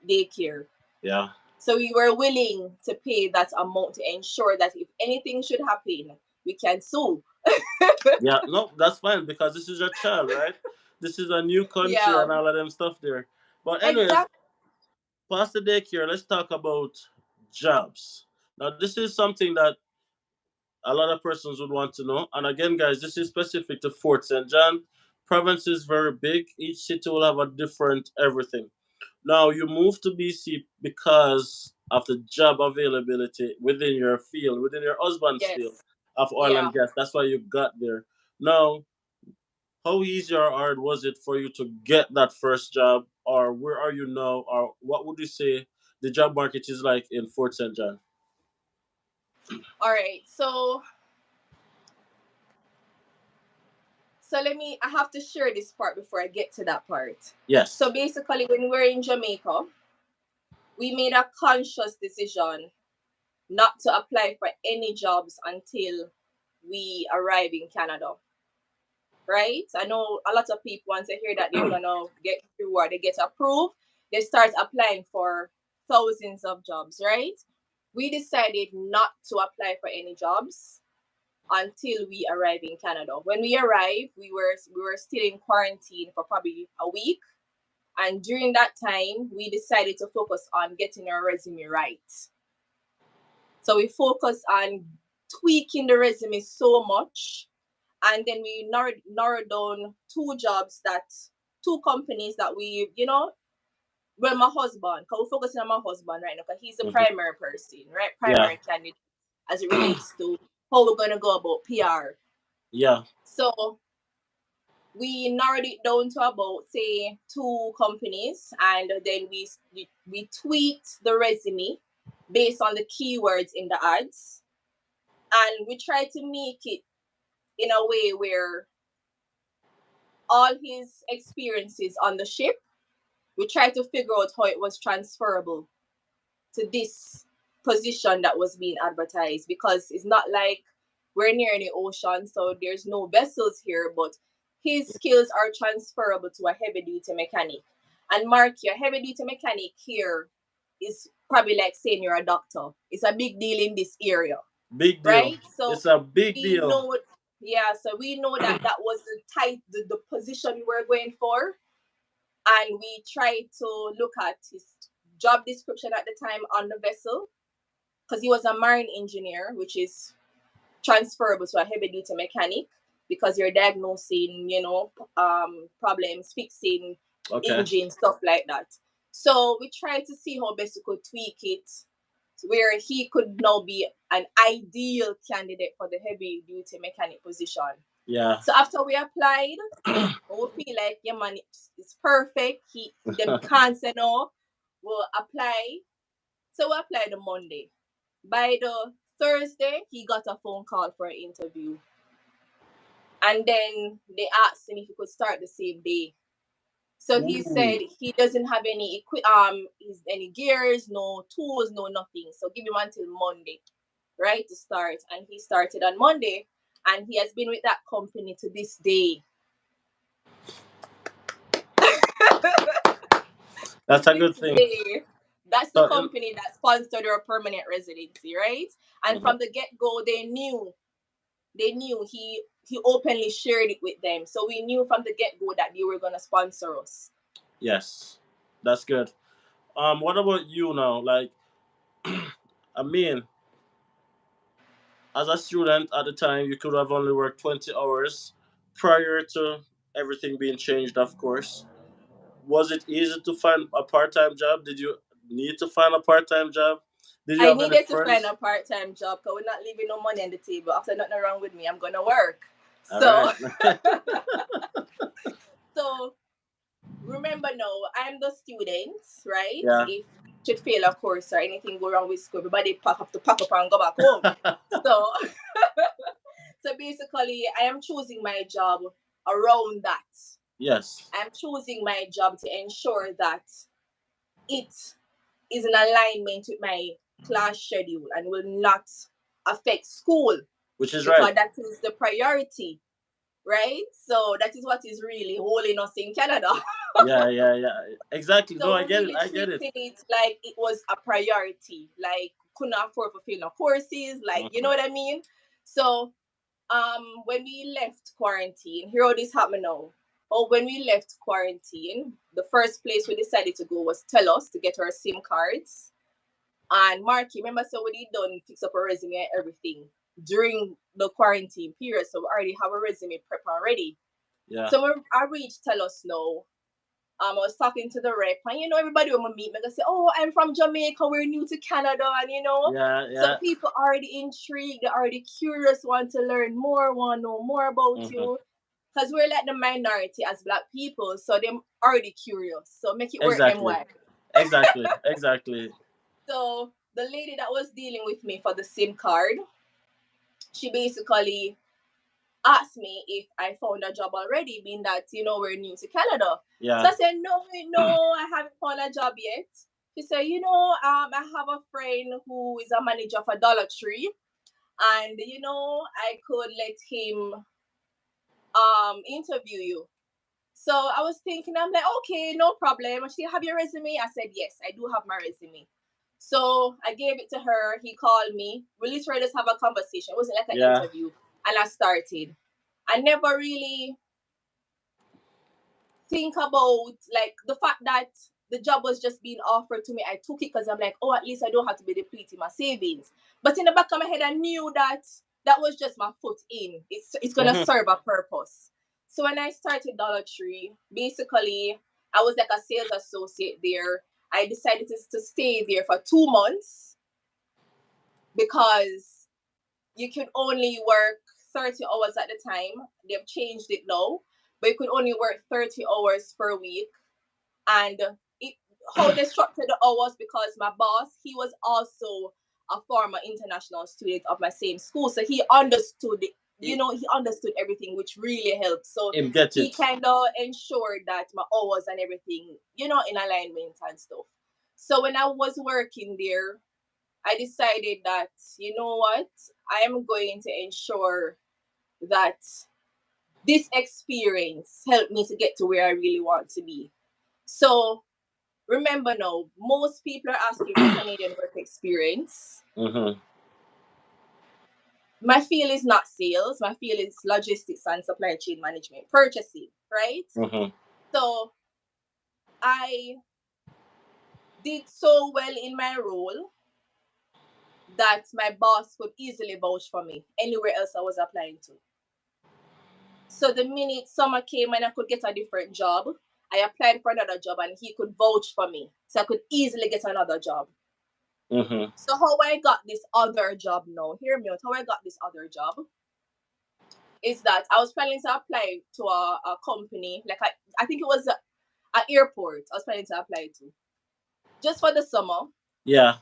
daycare. Yeah. So we were willing to pay that amount to ensure that if anything should happen, we can sue. Yeah, no, that's fine because this is your child, right? This is a new country Yeah, and all of them stuff there. But anyways, exactly. past the daycare, let's talk about jobs. Now, this is something that a lot of persons would want to know. And again, guys, this is specific to Fort St. John. Province is very big. Each city will have a different everything. Now, you move to BC because of the job availability within your field, within your husband's field Yes. of oil Yeah. and gas. That's why you got there. Now, how easy or hard was it for you to get that first job, or where are you now, or what would you say the job market is like in Fort St. John? All right. So So I have to share this part before I get to that part. Yes. So basically, when we're in Jamaica, we made a conscious decision not to apply for any jobs until we arrive in Canada. Right? I know a lot of people, once they hear that they're gonna get through or they get approved, they start applying for thousands of jobs, right? We decided not to apply for any jobs until we arrive in Canada. When we arrived, we were still in quarantine for probably a week. And during that time, we decided to focus on getting our resume right. So we focused on tweaking the resume so much. And then we narrowed down two companies that we, well, my husband, because we're focusing on my husband right now, because he's the primary person, right? Primary candidate as it relates to how we're going to go about PR. Yeah. So we narrowed it down to about, say, two companies, and then we tweaked the resume based on the keywords in the ads. And we tried to make it in a way where all his experiences on the ship, we tried to figure out how it was transferable to this position that was being advertised, because it's not like we're near the ocean, so there's no vessels here, but his skills are transferable to a heavy duty mechanic. And Mark, your heavy duty mechanic here is probably like saying you're a doctor. It's a big deal in this area. Big deal. Right? So it's a big we deal. know, yeah, so we know that that was the position we were going for. And we tried to look at his job description at the time on the vessel, because he was a marine engineer, which is transferable to a heavy duty mechanic, because you're diagnosing, problems, fixing engine, stuff like that. So we tried to see how best we could tweak it where he could now be an ideal candidate for the heavy duty mechanic position. Yeah. So after we applied, we feel like, yeah, man, it's perfect. Them can't say no. We'll apply. So we applied on Monday. By the Thursday, he got a phone call for an interview. And then they asked him if he could start the same day. So he said he doesn't have any any gears, no tools, no nothing. So give him until Monday, right, to start. And he started on Monday, and he has been with that company to this day. That's a good thing. That's the company that sponsored our permanent residency, right? And from the get-go, they knew he openly shared it with them. So we knew from the get-go that they were gonna sponsor us. Yes. That's good. What about you now? Like I mean, as a student at the time, you could have only worked 20 hours prior to everything being changed, of course. Was it easy to find a part-time job? Did you need to find a part-time job? Did you I have any needed to friends? find a part-time job because we're not leaving no money on the table. After nothing wrong with me, I'm gonna work. All So right. so remember now, I'm the student, right? Yeah. If should fail a course or anything go wrong with school, everybody have to pack up and go back home. So so basically I am choosing my job around that. Yes. I'm choosing my job to ensure that it is in alignment with my class schedule and will not affect school. Which is because right. that is the priority, right? So that is what is really holding us in Canada. Yeah. Exactly. So No, I we get it. really I get it. treated it like it was a priority. Like couldn't afford to fail no courses. Like you know what I mean? So when we left quarantine, here all this happened now. Oh, when we left quarantine, the first place we decided to go was TELUS to get our SIM cards. And Marky, remember, so we done fix up a resume and everything during the quarantine period. So we already have a resume prep already. Yeah. So when I reached TELUS now, I was talking to the rep, and everybody when we meet me, they say, "Oh, I'm from Jamaica. We're new to Canada," and Yeah. so people are already intrigued, they're already curious, want to learn more, want to know more about you, because we're like the minority as Black people, so they're already curious. So make it work them way. Exactly. So the lady that was dealing with me for the SIM card, she basically asked me if I found a job already, being that, we're new to Canada. Yeah. So I said, no, I haven't found a job yet. She said, I have a friend who is a manager for Dollar Tree, and I could let him interview you. So I was thinking, I'm like, okay, no problem. She said, have your resume? I said, yes, I do have my resume. So I gave it to her. He called me. We literally just have a conversation. It wasn't like an interview. And I started. I never really think about like the fact that the job was just being offered to me. I took it because I'm like, oh, at least I don't have to be depleting my savings. But in the back of my head, I knew that that was just my foot in. It's gonna serve a purpose. So when I started Dollar Tree, basically I was like a sales associate there. I decided to stay there for 2 months because you could only work 30 hours at the time. They've changed it now, but you could only work 30 hours per week. And how they structured the hours, because my boss, he was also a former international student of my same school, so he understood it. He understood everything, which really helped. So he kind of ensured that my hours and everything, in alignment and stuff. So when I was working there, I decided that, you know what, I am going to ensure that this experience helped me to get to where I really want to be. So remember now, most people are asking for Canadian work experience. Mm-hmm. My field is not sales. My field is logistics and supply chain management, purchasing, right? Mm-hmm. So I did so well in my role that my boss could easily vouch for me anywhere else I was applying to. So the minute summer came and I could get a different job, I applied for another job and he could vouch for me. So I could easily get another job. Mm-hmm. So how I got this other job now, hear me out, how I got this other job is that I was planning to apply to a company, like I think it was an airport I was planning to apply to. Just for the summer. Yeah.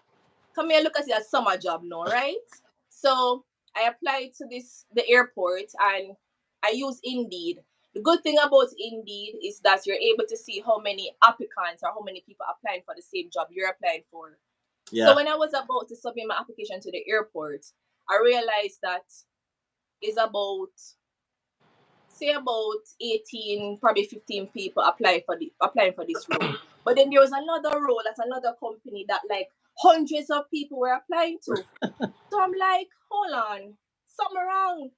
Come here, look at it as summer job now, right? So I applied to the airport and I use Indeed. The good thing about Indeed is that you're able to see how many applicants or how many people applying for the same job you're applying for. Yeah. So when I was about to submit my application to the airport, I realized that is about 18, probably 15 people applying for this role. But then there was another role at another company that like hundreds of people were applying to. So I'm like, hold on, something wrong.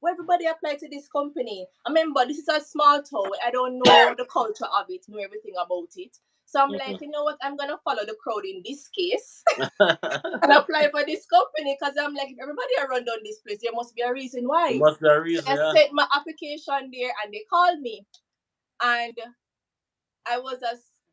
Where everybody applied to this company. I remember this is a small town. I don't know the culture of it, know everything about it. So I'm like, you know what? I'm gonna follow the crowd in this case and apply for this company, because I'm like, if everybody around on this place, there must be a reason why. There must be a reason. So I sent my application there and they called me. And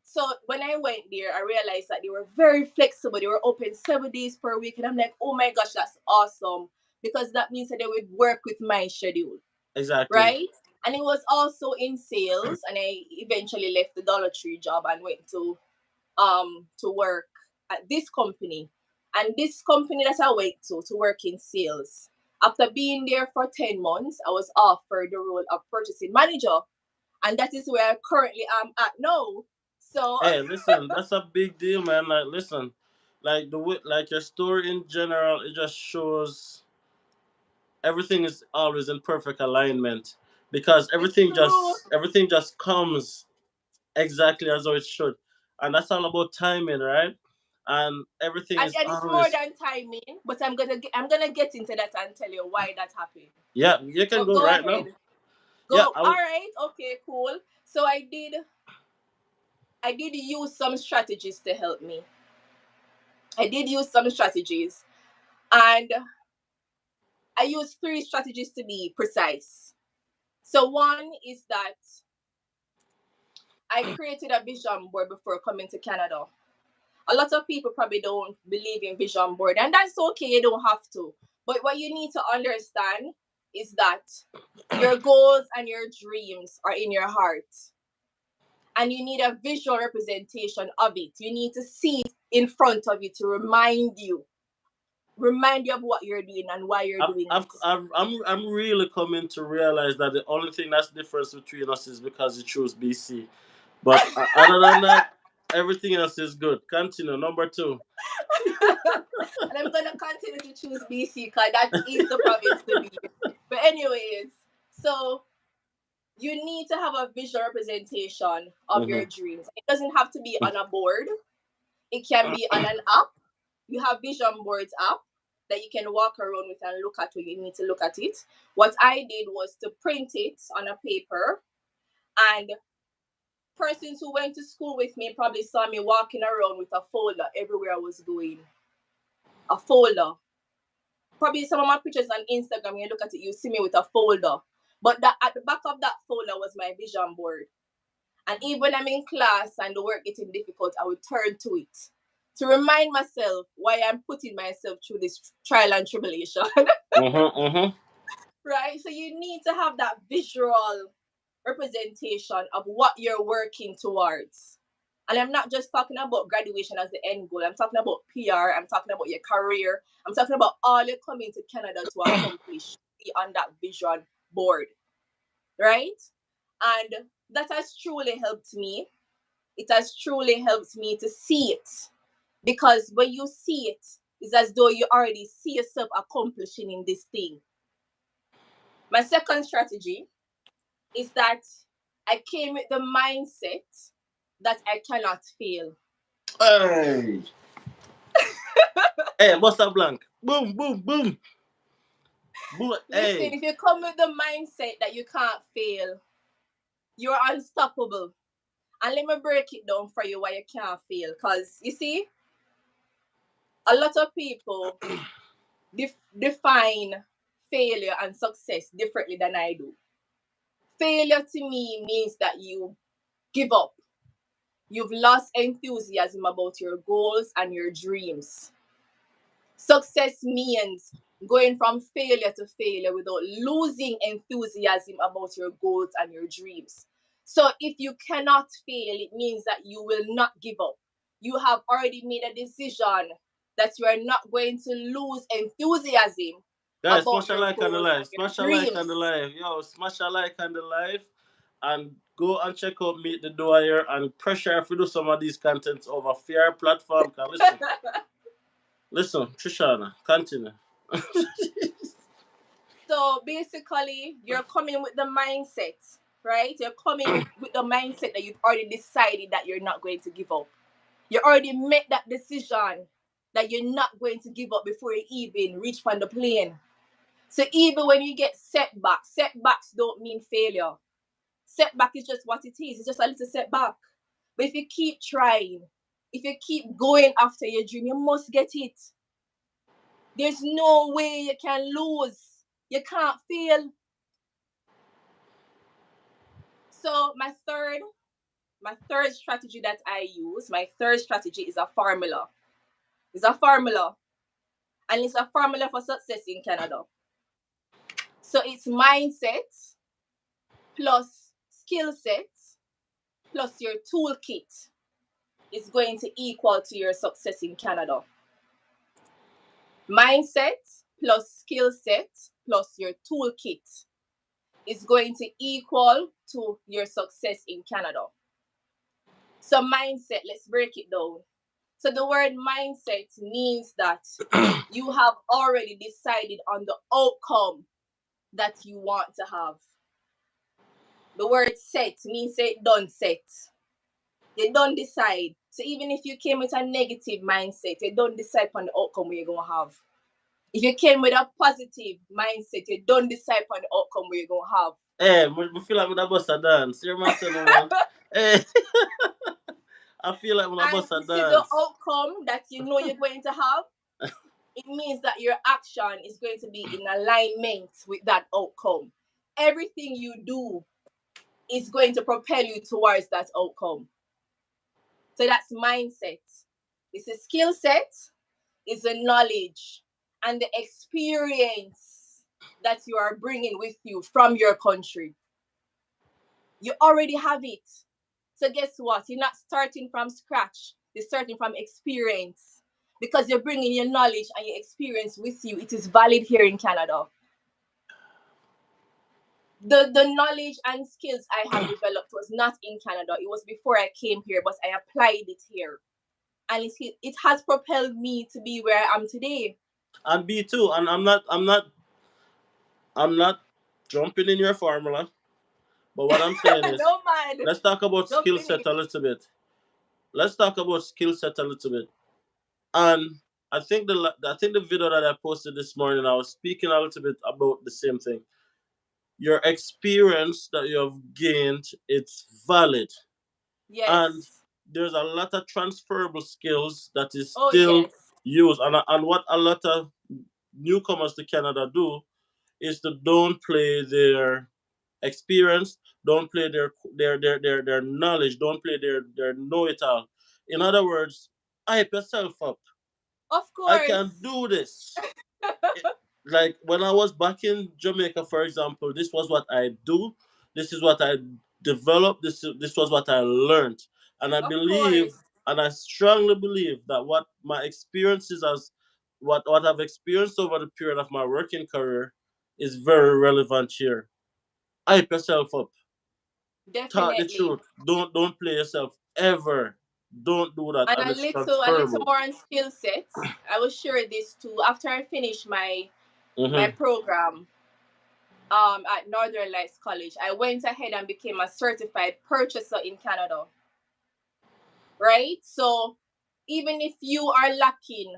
so when I went there, I realized that they were very flexible. They were open 7 days per week. And I'm like, oh my gosh, that's awesome. Because that means that they would work with my schedule. Exactly. Right? And it was also in sales. And I eventually left the Dollar Tree job and went to work at this company. And this company that I went to work in sales. After being there for 10 months, I was offered the role of purchasing manager. And that is where I currently am at now. So hey, listen, that's a big deal, man. Like, listen, like like your story in general, it just shows everything is always in perfect alignment, because everything just comes exactly as though it should, and that's all about timing, right? And everything is it's always more than timing, but I'm gonna get into that and tell you why that happened. Yeah, you can go right ahead. now. Go. All right. Okay. Cool. So I did use some strategies to help me. I did use some strategies, and I used 3 strategies to be precise. So one is that I created a vision board before coming to Canada. A lot of people probably don't believe in vision board, and that's okay, you don't have to. But what you need to understand is that your goals and your dreams are in your heart. And you need a visual representation of it. You need to see it in front of you to remind you remind you of what you're doing and why you're doing it. I'm really coming to realize that the only thing that's difference between us is because you choose BC. But other than that, everything else is good. Continue. Number two. And I'm gonna continue to choose BC because that is the province to be. But anyways, so you need to have a visual representation of your Mm-hmm. dreams. It doesn't have to be on a board. It can be on an app. You have vision boards app that you can walk around with and look at when you need to look at it. What I did was to print it on a paper, and persons who went to school with me probably saw me walking around with a folder everywhere I was going. A folder. Probably some of my pictures on Instagram, when you look at it, you see me with a folder. But that at the back of that folder was my vision board. And even when I'm in class and the work getting difficult, I would turn to it to remind myself why I'm putting myself through this trial and tribulation. Mm-hmm. Mm-hmm. Right? So you need to have that visual representation of what you're working towards. And I'm not just talking about graduation as the end goal. I'm talking about PR. I'm talking about your career. I'm talking about all you're coming to Canada to accomplish on that vision board. Right? And that has truly helped me. It has truly helped me to see it. Because when you see it, it's as though you already see yourself accomplishing in this thing. My second strategy is that I came with the mindset that I cannot fail. Hey. Hey, what's up, blank? Boom, boom, boom. Boom. Listen, Hey. if you come with the mindset that you can't fail, you're unstoppable. And let me break it down for you why you can't fail. Because you see, a lot of people define failure and success differently than I do. Failure to me means that you give up. You've lost enthusiasm about your goals and your dreams. Success means going from failure to failure without losing enthusiasm about your goals and your dreams. So if you cannot fail, it means that you will not give up. You have already made a decision that you are not going to lose enthusiasm Guys, about smash a your like on the goals live. and your Smash a like on the dreams. live. Yo, smash a like on the live. And go and check out Meet the Dwyer and pressure if we do some of these contents over fair platform. Can listen, Trishana, continue. So basically, you're coming with the mindset, right? You're coming with the mindset that you've already decided that you're not going to give up. You already made that decision that you're not going to give up before you even reach on the plane. So even when you get setbacks don't mean failure. Setback is just what it is. It's just a little setback. But if you keep trying, if you keep going after your dream, you must get it. There's no way you can lose. You can't fail. So my third strategy that I use, my third strategy is a formula. It's a formula. And it's a formula for success in Canada. So it's mindset plus skill set plus your toolkit is going to equal to your success in Canada. Mindset plus skill set plus your toolkit is going to equal to your success in Canada. So mindset, let's break it down. So the word mindset means that you have already decided on the outcome that you want to have. The word set means say done set. You don't decide. So even if you came with a negative mindset, you don't decide on the outcome you're gonna have. If you came with a positive mindset, you don't decide on the outcome you're gonna have. Hey, we feel like we're bust a dance. You man tell me, man. Hey, I feel like we're And bust a you see the dance. outcome that you know you're going to have, it means that your action is going to be in alignment with that outcome. Everything you do is going to propel you towards that outcome. So that's mindset. It's a skill set, it's a knowledge, and the experience that you are bringing with you from your country. You already have it. So guess what? You're not starting from scratch. You're starting from experience. because you're bringing your knowledge and your experience with you. It is valid here in Canada. The knowledge and skills I have developed was not in Canada. It was before I came here, but I applied it here. And it has propelled me to be where I am today. And me too. And I'm not jumping in your formula. But what I'm saying is, No man, let's talk about skill jumping set in. a little bit. Let's talk about skill set a little bit. And I think the video that I posted this morning, I was speaking a little bit about the same thing. Your experience that you have gained, it's valid, and Yes. there's a lot of transferable skills that is Oh still yes. used. And what a lot of newcomers to Canada do is to don't play their experience, don't play their knowledge, don't play their know it all. In other words, hype yourself up. Of I can course. do this. Like when I was back in Jamaica, for example, this was what I do. This is what I developed. This was what I learned, and I Of believe, course. and I strongly believe that what my experiences as what I've experienced over the period of my working career is very relevant here. Hype yourself up. Talk the Definitely. truth. Don't play yourself ever. Don't do that, And and it's a little transferable. more on skill sets. I will share this too. After I finished my Mm-hmm. program at Northern Lights College, I went ahead and became a certified purchaser in Canada. Right? So even if you are lacking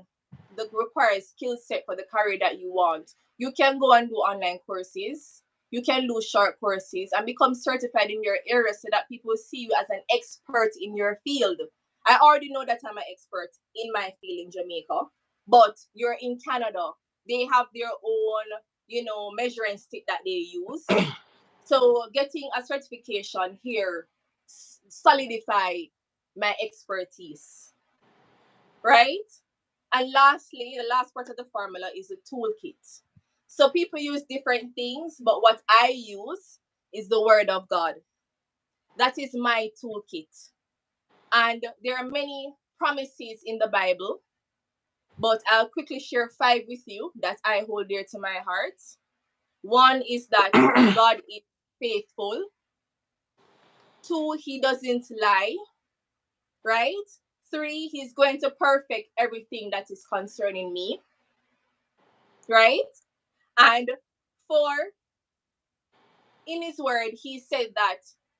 the required skill set for the career that you want, you can go and do online courses. You can do short courses and become certified in your area so that people see you as an expert in your field. I already know that I'm an expert in my field in Jamaica, but you're in Canada. They have their own, measuring stick that they use. So getting a certification here solidify my expertise, right? And lastly, the last part of the formula is the toolkit. So people use different things, but what I use is the word of God. That is my toolkit. And there are many promises in the Bible, but I'll quickly share 5 with you that I hold dear to my heart. One is that God is faithful. 2, he doesn't lie, right? 3, he's going to perfect everything that is concerning me, right? And 4, in his word, he said that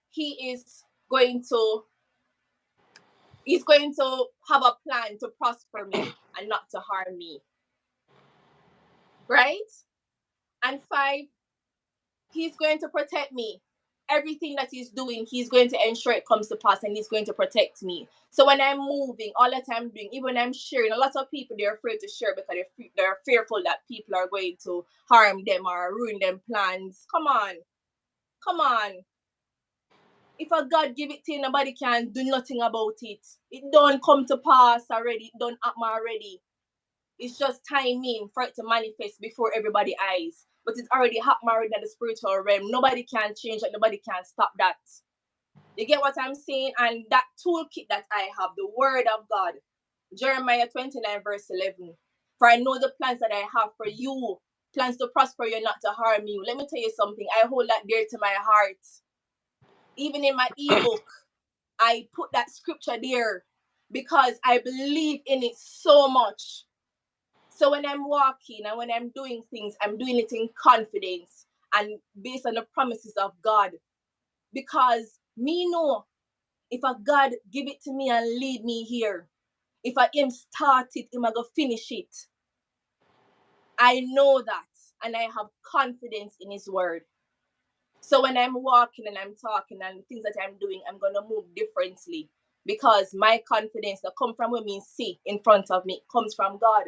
he is going to he's going to have a plan to prosper me and not to harm me, right? And 5, he's going to protect me. Everything that he's doing, he's going to ensure it comes to pass and he's going to protect me. So when I'm moving, all that I'm doing, even when I'm sharing, a lot of people, they're afraid to share because they're fearful that people are going to harm them or ruin them plans. Come on. Come on. If a God give it to you, nobody can do nothing about it. It don't come to pass already. It don't happen already. It's just timing for it to manifest before everybody's eyes. But it's already happened already in the spiritual realm. Nobody can change it. Nobody can stop that. You get what I'm saying? And that toolkit that I have, the word of God, Jeremiah 29 verse 11. For I know the plans that I have for you, plans to prosper you, not to harm you. Let me tell you something. I hold that dear to my heart. Even in my ebook, I put that scripture there because I believe in it so much. So when I'm walking and when I'm doing things, I'm doing it in confidence and based on the promises of God. Because me know if a God give it to me and lead me here, if I him start it, him I go finish it. I know that and I have confidence in his word. So when I'm walking and I'm talking and the things that I'm doing, I'm gonna move differently because my confidence that come from what me see in front of me comes from God.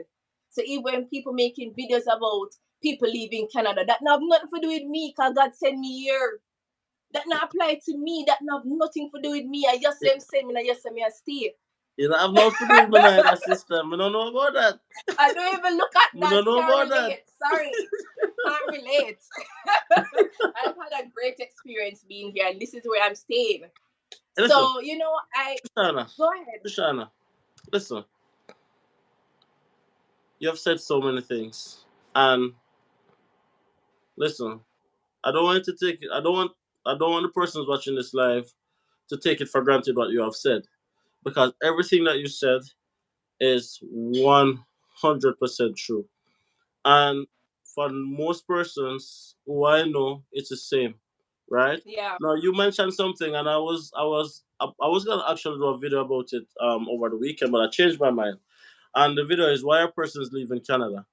So even when people making videos about people leaving Canada, that not have nothing to do with me, cause God sent me here. That not apply to me. That not have nothing to do with me. I just them send me, I just send me I stay. You don't have nothing to do with me neither, sister. I don't know about that. I don't even look at I that. don't know Can't about that. relate. Sorry, can't relate. I've had a great experience being here, and this is where I'm staying. Hey, listen, So, I Shana, go ahead. Shana, listen. you have said so many things, and listen, I don't want you to take it. I don't want the persons watching this live to take it for granted what you have said, because everything that you said is 100% true. And for most persons who I know, it's the same, right? Yeah. Now you mentioned something, and I was gonna actually do a video about it over the weekend, but I changed my mind. And the video is why are persons leaving Canada?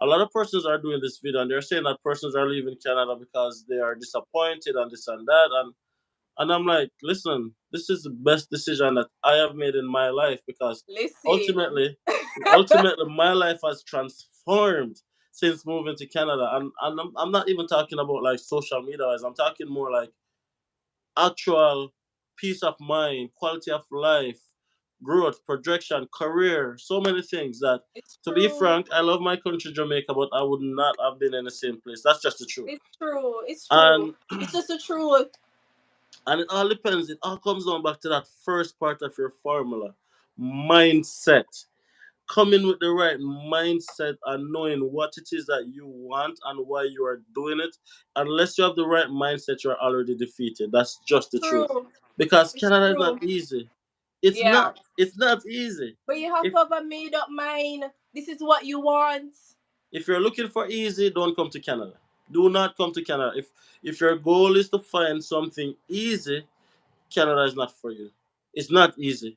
A lot of persons are doing this video, and they're saying that persons are leaving Canada because they are disappointed and this and that, and I'm like, listen, this is the best decision that I have made in my life, because Listen. ultimately, ultimately, my life has transformed since moving to Canada. And I'm not even talking about like social media wise. I'm talking more like actual peace of mind, quality of life, growth, projection, career, so many things that, It's to be true. frank, I love my country, Jamaica, but I would not have been in the same place. That's just the truth. It's true. It's true. And It's just the truth. And it all depends. It all comes down back to that first part of your formula, mindset. Coming with the right mindset and knowing what it is that you want and why you are doing it. Unless you have the right mindset, you're already defeated. That's just the truth. True. Because It's Canada is not true. easy. It's Yeah. not. It's not easy. But you have If to have a made up mind. This is what you want. if you're looking for easy, don't come to Canada. Do not come to Canada. If your goal is to find something easy, Canada is not for you. It's not easy.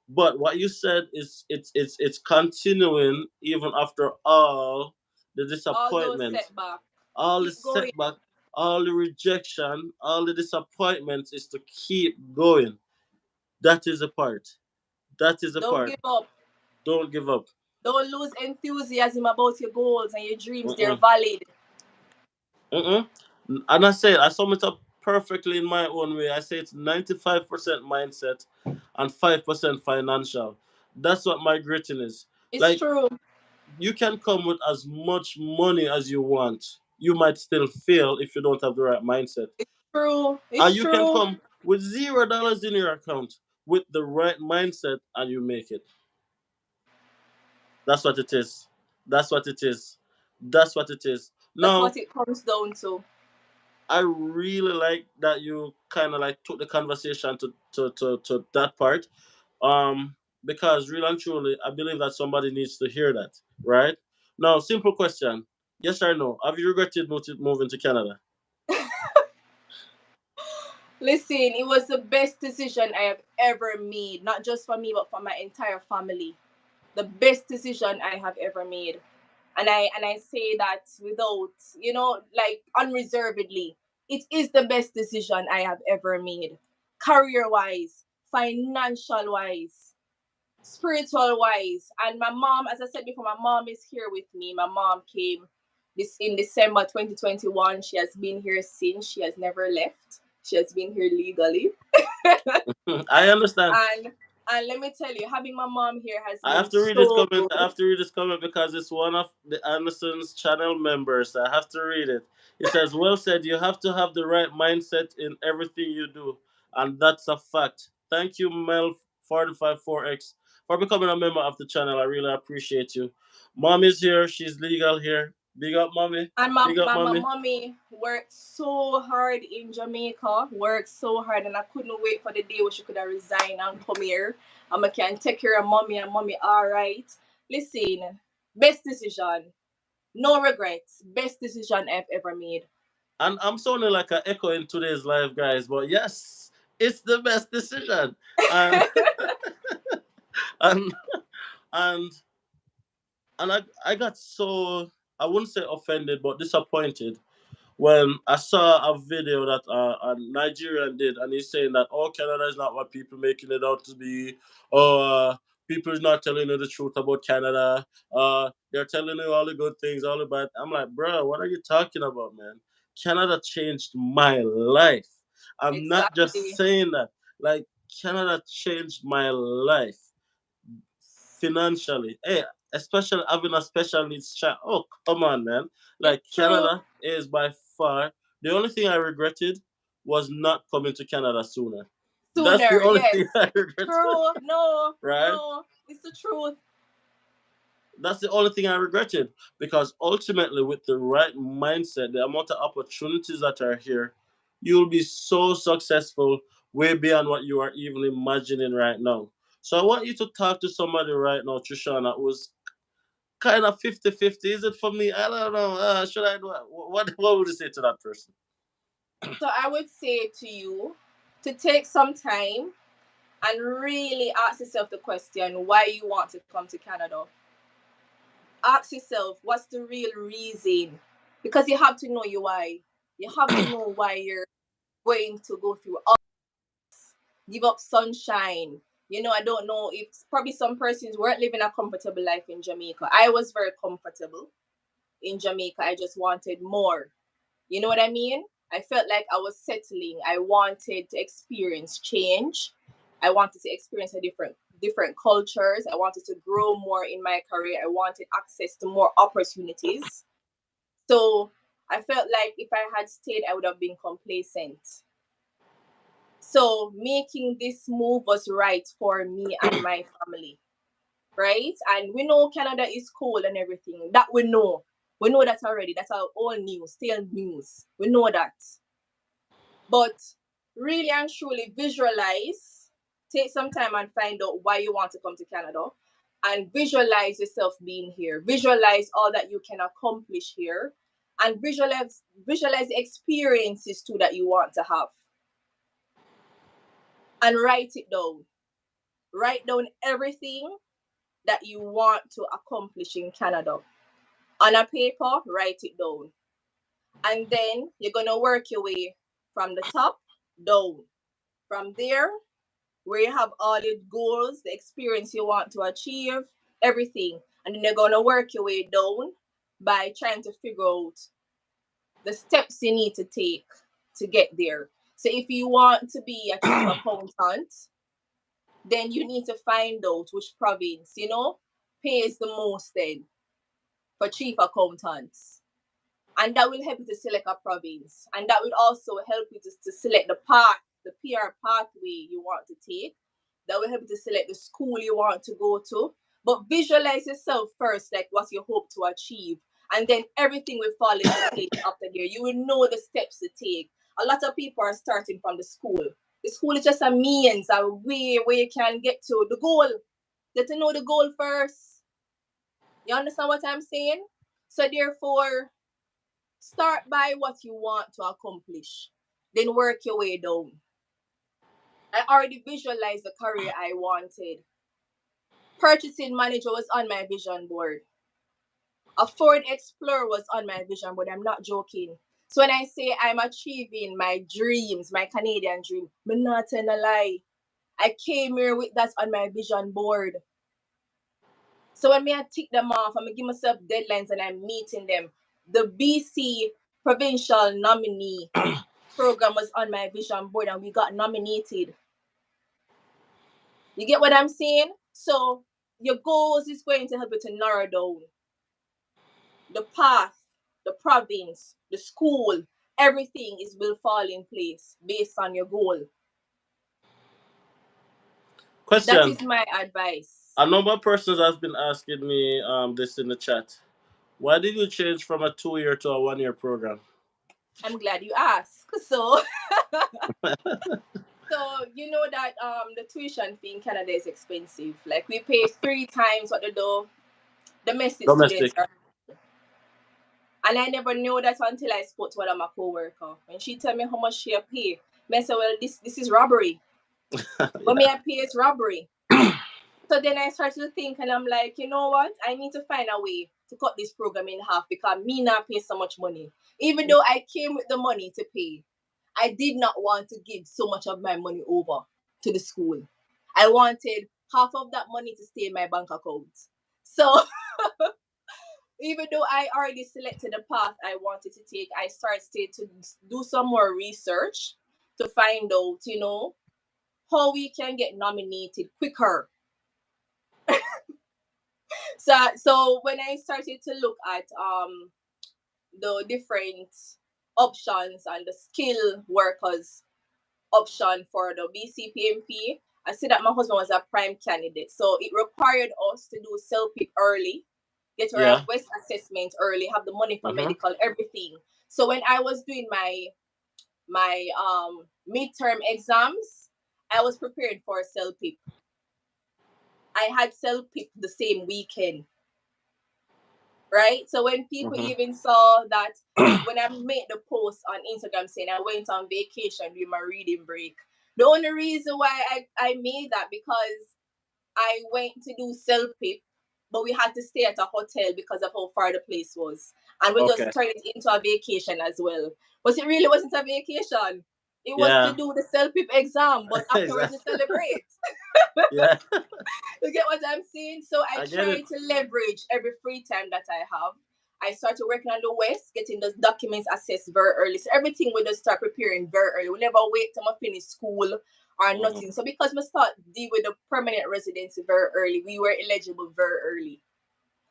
But what you said is it's continuing even after all the All those disappointment, setbacks. all the Keep going. setback, all the rejection, all the disappointments is to keep going. That is the part. That is the Don't part. give up. Don't give up. Don't lose enthusiasm about your goals and your dreams. They're Mm-mm. valid. Mm-mm. And I say it, I sum it up perfectly in my own way. I say it's 95% mindset and 5% financial. That's what migrating is. It's Like, true. you can come with as much money as you want. You might still fail if you don't have the right mindset. It's true. And It's you can true. come with $0 in your account with the right mindset and you make it. That's what it is. That's what it is. That's what it is. That's Now, what it comes down to. I really like that you kind of like took the conversation to that part. Um, because real and truly, I believe that somebody needs to hear that, right? Now, simple question. Yes or no? Have you regretted moving to Canada? Listen, it was the best decision I have ever made, not just for me, but for my entire family. The best decision I have ever made. And I say that without, like unreservedly. It is the best decision I have ever made. Career wise, financial wise, spiritual wise. And my mom, as I said before, my mom is here with me. My mom came this in December 2021. She has been here since. She has never left. She has been here legally. I understand. and and let me tell you, having my mom here has I have been to read this so comment. I good. have to read this comment because it's one of the Andersons channel members. I have to read it. It says, "Well said. You have to have the right mindset in everything you do, and that's a fact." Thank you, Mel 454X, for becoming a member of the channel. I really appreciate you. Mom is here. She's legal here. Big up, mommy. And my, Big up, my, my mommy. mommy worked so hard in Jamaica, worked so hard, and I couldn't wait for the day where she could have resigned and come here. And I can take care of mommy and mommy all right. Listen, best decision. No regrets. Best decision I've ever made. And I'm sounding like an echo in today's live, guys. But yes, it's the best decision. And and and I got so, I wouldn't say offended, but disappointed when I saw a video that a Nigerian did, and he's saying that, oh, Canada is not what people making it out to be. Oh, people is not telling you the truth about Canada. They're telling you all the good things, all the bad. I'm like, bro, what are you talking about, man? Canada changed my life. I'm not just Exactly. saying that. Like, Canada changed my life financially. Hey, especially having a special needs child. Oh, come on, man. It's Like, true. Canada is by far the only thing I regretted was not coming to Canada sooner. That's the Sooner, only thing yes. I It's regretted, true. No, right? no. It's the truth. That's the only thing I regretted, because ultimately, with the right mindset, the amount of opportunities that are here, you'll be so successful, way beyond what you are even imagining right now. So I want you to talk to somebody right now, Trishana, who's kind of 50-50. Is it for me? I don't know. Should I do it? What would you say to that person? So I would say to you to take some time and really ask yourself the question why you want to come to Canada. Ask yourself what's the real reason, because you have to know your why. You have to know why you're going to go through all, give up sunshine. I don't know if probably some persons weren't living a comfortable life in Jamaica. I was very comfortable in Jamaica. I just wanted more. You know what I mean? I felt like I was settling. I wanted to experience change. I wanted to experience a different cultures. I wanted to grow more in my career. I wanted access to more opportunities. So I felt like if I had stayed, I would have been complacent. So making this move was right for me and my family, right? And we know Canada is cold and everything. That we know. We know that already. That's our old news, still news. We know that. But really and truly visualize, take some time and find out why you want to come to Canada, and visualize yourself being here. Visualize all that you can accomplish here, and visualize the experiences too that you want to have. And write it down. Write down everything that you want to accomplish in Canada. On a paper, write it down. And then you're gonna work your way from the top down. From there, where you have all your goals, the experience you want to achieve, everything. And then you're going to work your way down by trying to figure out the steps you need to take to get there. So if you want to be a chief accountant, then you need to find out which province, pays the most then for chief accountants. And that will help you to select a province. And that will also help you to select the path, the PR pathway you want to take. That will help you to select the school you want to go to. But visualize yourself first, like what you hope to achieve. And then everything will fall into place after there. You will know the steps to take. A lot of people are starting from the school. The school is just a means, a way where you can get to the goal. Get to know the goal first. You understand what I'm saying? So therefore, start by what you want to accomplish, then work your way down. I already visualized the career I wanted. Purchasing manager was on my vision board. A Ford Explorer was on my vision board. I'm not joking. So when I say I'm achieving my dreams, my Canadian dream, I'm not telling a lie. I came here with that on my vision board. So when I tick them off, I'm going to give myself deadlines and I'm meeting them. The BC provincial nominee program was on my vision board and we got nominated. You get what I'm saying? So your goals is going to help you to narrow down the path, the province, the school, everything will fall in place based on your goal. That Question. is my advice. A number of persons have been asking me this in the chat. Why did you change from a 2 year to a 1 year program? I'm glad you asked. So you know that the tuition fee in Canada is expensive. Like we pay 3 times what the domestic students Domestic. are. And I never knew that until I spoke to one of my co-worker. When she told me how much she pay, I said, well, this is robbery. What me I pay is robbery. So then I started to think and I'm like, you know what? I need to find a way to cut this program in half because me not pay so much money. Even though I came with the money to pay, I did not want to give so much of my money over to the school. I wanted half of that money to stay in my bank account. So even though I already selected the path I wanted to take, I started to do some more research to find out, how we can get nominated quicker. So when I started to look at the different options and the skill workers option for the BCPMP, I see that my husband was a prime candidate. So it required us to do self-pick early get a Yeah. request assessment early, have the money for Mm-hmm. medical, everything. So when I was doing my midterm exams, I was prepared for self-pip. I had self-pip the same weekend, right? So when people Mm-hmm. even saw that, when I made the post on Instagram saying I went on vacation during my reading break, the only reason why I made that because I went to do self-pip, but we had to stay at a hotel because of how far the place was. And we Okay. just turned it into a vacation as well. But it really wasn't a vacation. It was to Yeah. do the self-pip exam, but afterwards we Exactly. celebrate. Yeah. You get what I'm saying? So I I get try it. to leverage every free time that I have. I started working on the West, getting those documents assessed very early. So everything we just start preparing very early. We never wait till I finish school or Mm-hmm. nothing. So because we start deal with the permanent residency very early, we were eligible very early.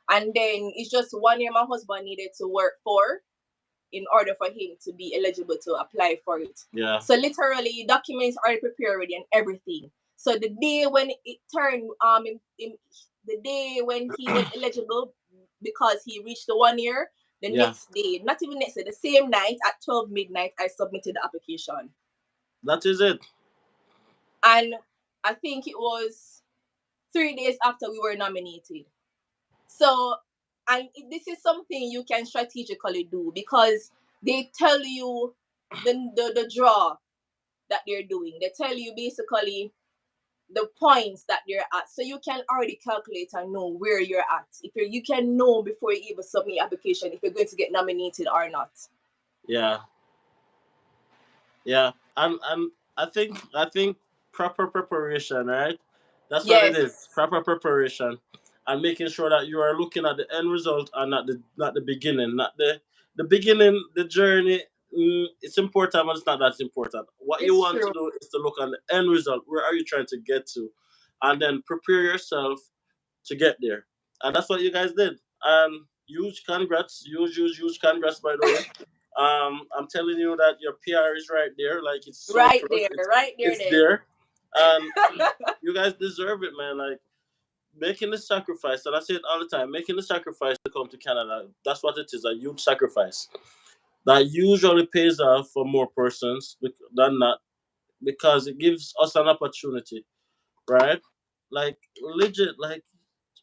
And then it's just 1 year my husband needed to work for in order for him to be eligible to apply for it. Yeah. So literally documents are prepared already and everything. So the day when it turned the day when he was eligible because he reached the 1 year, the Yeah. next day, not even next day, the same night at 12 midnight, I submitted the application. That is it. And I think it was 3 days after we were nominated. So, and this is something you can strategically do because they tell you the draw that they're doing. They tell you basically the points that they're at, so you can already calculate and know where you're at. If you can know before you even submit your application if you're going to get nominated or not. Yeah. Yeah. And I think proper preparation, right? That's what it is. Yes, Proper preparation, and making sure that you are looking at the end result and not the beginning, not the beginning, the journey. It's important, but it's not that important. What you it's want to true. do is to look at the end result. Where are you trying to get to, and then prepare yourself to get there. And that's what you guys did. And huge congrats, huge congrats, by the way. I'm telling you that your PR is right there. Like it's so close. Right there, It's then. there, and you guys deserve it, man. Like making the sacrifice, and I say it all the time, making the sacrifice to come to Canada. That's what it is, a huge sacrifice that usually pays off for more persons than not because it gives us an opportunity, right? Like legit, like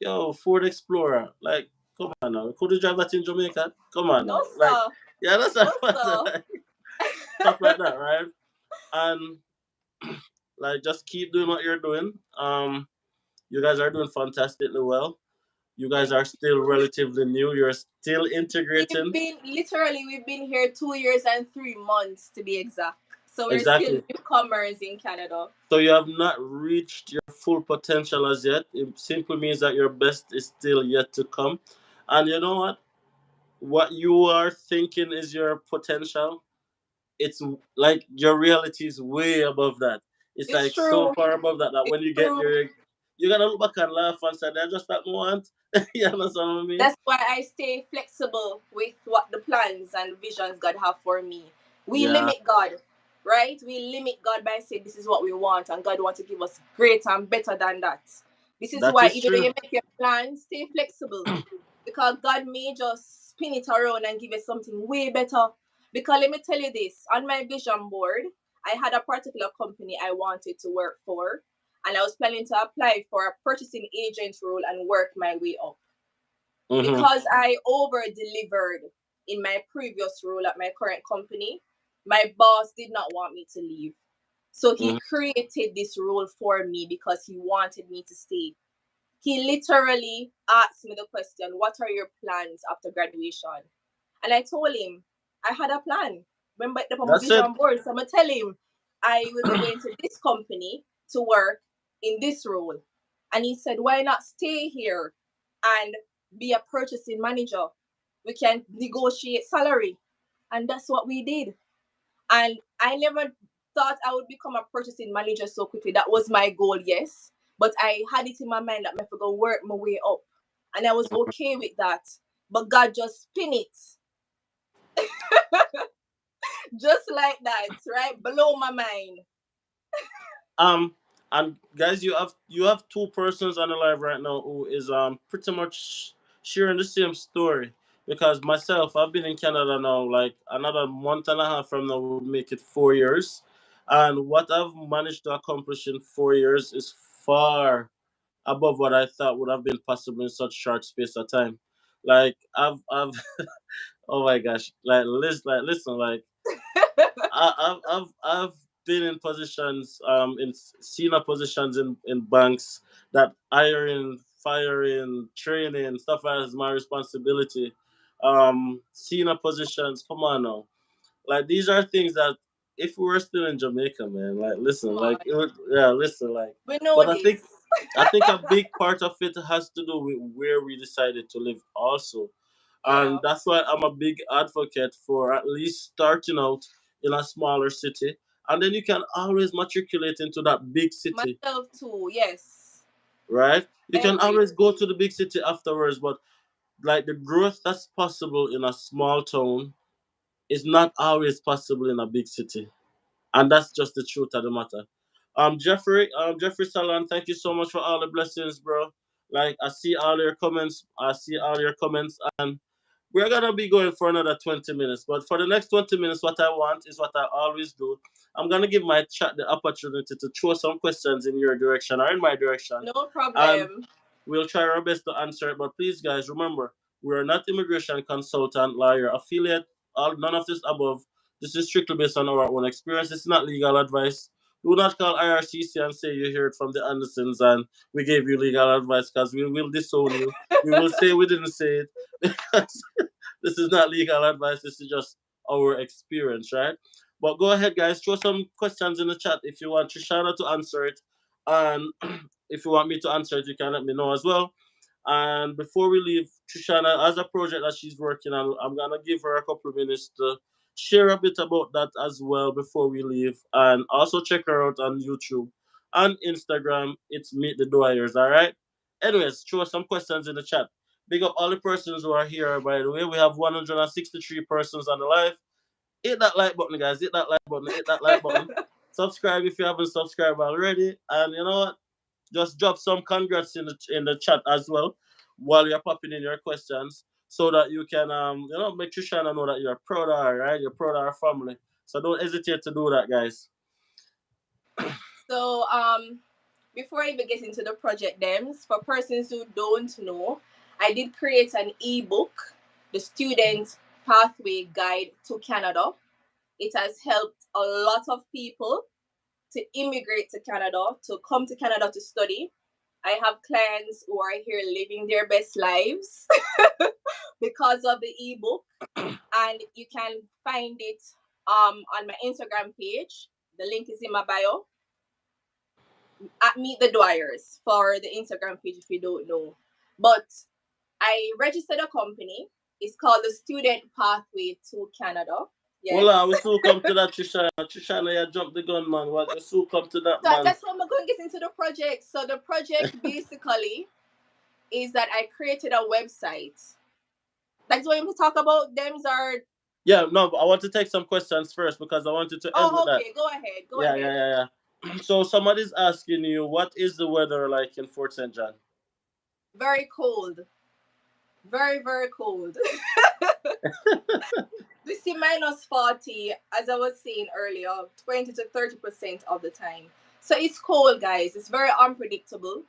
yo, Ford Explorer, like come on now, could you drive that in Jamaica? Come on No now, like sir, yeah, that's no what sir. like, stuff like that, right? And like just keep doing what you're doing. You guys are doing fantastically well. You guys Thank are still relatively new. You're still integrating. we've been here 2 years and 3 months to be exact. So we're still Exactly. newcomers in Canada. So you have not reached your full potential as yet. It simply means that your best is still yet to come. And you know what? What you are thinking is your potential, it's like your reality is way above that. It's It's like so true. far above that that It's when you get true. there, you're gonna look back and laugh and say, "That's just that want." You understand what I mean? That's why I stay flexible with what the plans and visions God have for me. We Yeah, limit God, right? We limit God by saying this is what we want, and God wants to give us greater and better than that. This is that why is even though true. you make your plans, stay flexible. Because God may just spin it around and give you something way better. Because let me tell you this, on my vision board, I had a particular company I wanted to work for, and I was planning to apply for a purchasing agent role and work my way up. Mm-hmm. Because I over delivered in my previous role at my current company, my boss did not want me to leave. So he Mm-hmm. created this role for me because he wanted me to stay. He literally asked me the question, what are your plans after graduation? And I told him, I had a plan. Remember the my That's it. vision board. So I'm gonna tell him I will be going to this company to work in this role. And he said, why not stay here and be a purchasing manager? We can negotiate salary. And that's what we did. And I never thought I would become a purchasing manager so quickly. That was my goal, yes. But I had it in my mind that I'm going to work my way up. And I was okay with that. But God just spin it. Just like that, right? Blow my mind. Um, and guys, you have two persons on the live right now who is pretty much sharing the same story. Because myself, I've been in Canada now, like another month and a half from now, would make it 4 years. And what I've managed to accomplish in 4 years is far above what I thought would have been possible in such short space of time. Like I've oh my gosh, listen, like I've been in positions, in senior positions in banks that hiring, firing, training, stuff like that is my responsibility. Senior positions, come on now. Like these are things that if we were still in Jamaica, man, like listen, Come like on. yeah, listen, like We know but this. I think a big part of it has to do with where we decided to live also. And Yeah. that's why I'm a big advocate for at least starting out in a smaller city. And then you can always matriculate into that big city, Myself too, yes. right? You can Agree. always go to the big city afterwards, but like the growth that's possible in a small town is not always possible in a big city. And that's just the truth of the matter. Jeffrey Salon, thank you so much for all the blessings, bro. Like I see all your comments, and we're gonna be going for another 20 minutes. But for the next 20 minutes, what I want is what I always do. I'm gonna give my chat the opportunity to throw some questions in your direction or in my direction, No and problem. we'll try our best to answer it. But please, guys, remember we're not immigration consultant, lawyer, affiliate, all none of this above. This is strictly based on our own experience. It's not legal advice. Do not call IRCC and say you heard from the Andersons and we gave you legal advice because we will disown you. We will say we didn't say it because this is not legal advice. This is just our experience, right? But go ahead, guys. Throw some questions in the chat if you want Trishana to answer it. And if you want me to answer it, you can let me know as well. And before we leave, Trishana has a project that she's working on. I'm gonna give her a couple of minutes to share a bit about that as well before we leave. And also check her out on YouTube and Instagram. It's Meet the Dwyers, all right? Anyways, throw some questions in the chat. Big up all the persons who are here, by the way. We have 163 persons on the live. Hit that like button, guys. Hit that like button. Hit that like button. Subscribe if you haven't subscribed already. And you know what? Just drop some congrats in the chat as well while you're popping in your questions so that you can make Trishana know that you're proud of her, right? You're proud of her family. So don't hesitate to do that, guys. So, before I even get into the project dems, for persons who don't know, I did create an ebook, the Student Pathway Guide to Canada. It has helped a lot of people to immigrate to Canada, to come to Canada to study. I have clients who are here living their best lives because of the ebook, and you can find it on my Instagram page. The link is in my bio at Meet the Dwyers for the Instagram page if you don't know. But I registered a company. It's called the Student Pathway to Canada. Well, Yes. we still come to that, Trishana. Trishana, you jumped the gun, man. What? You still come to that, So man. that's what I'm going to get into the project. So the project basically is that I created a website. That's what we talk about. Them are. Yeah, no, but I want to take some questions first because I wanted to end with Oh, that. okay. Go ahead. Go Yeah, ahead. yeah, yeah, yeah. So somebody's asking you, what is the weather like in Fort St. John? Very cold. Very, very cold. We see minus 40, as I was saying earlier, 20 to 30% of the time. So it's cold, guys. It's very unpredictable.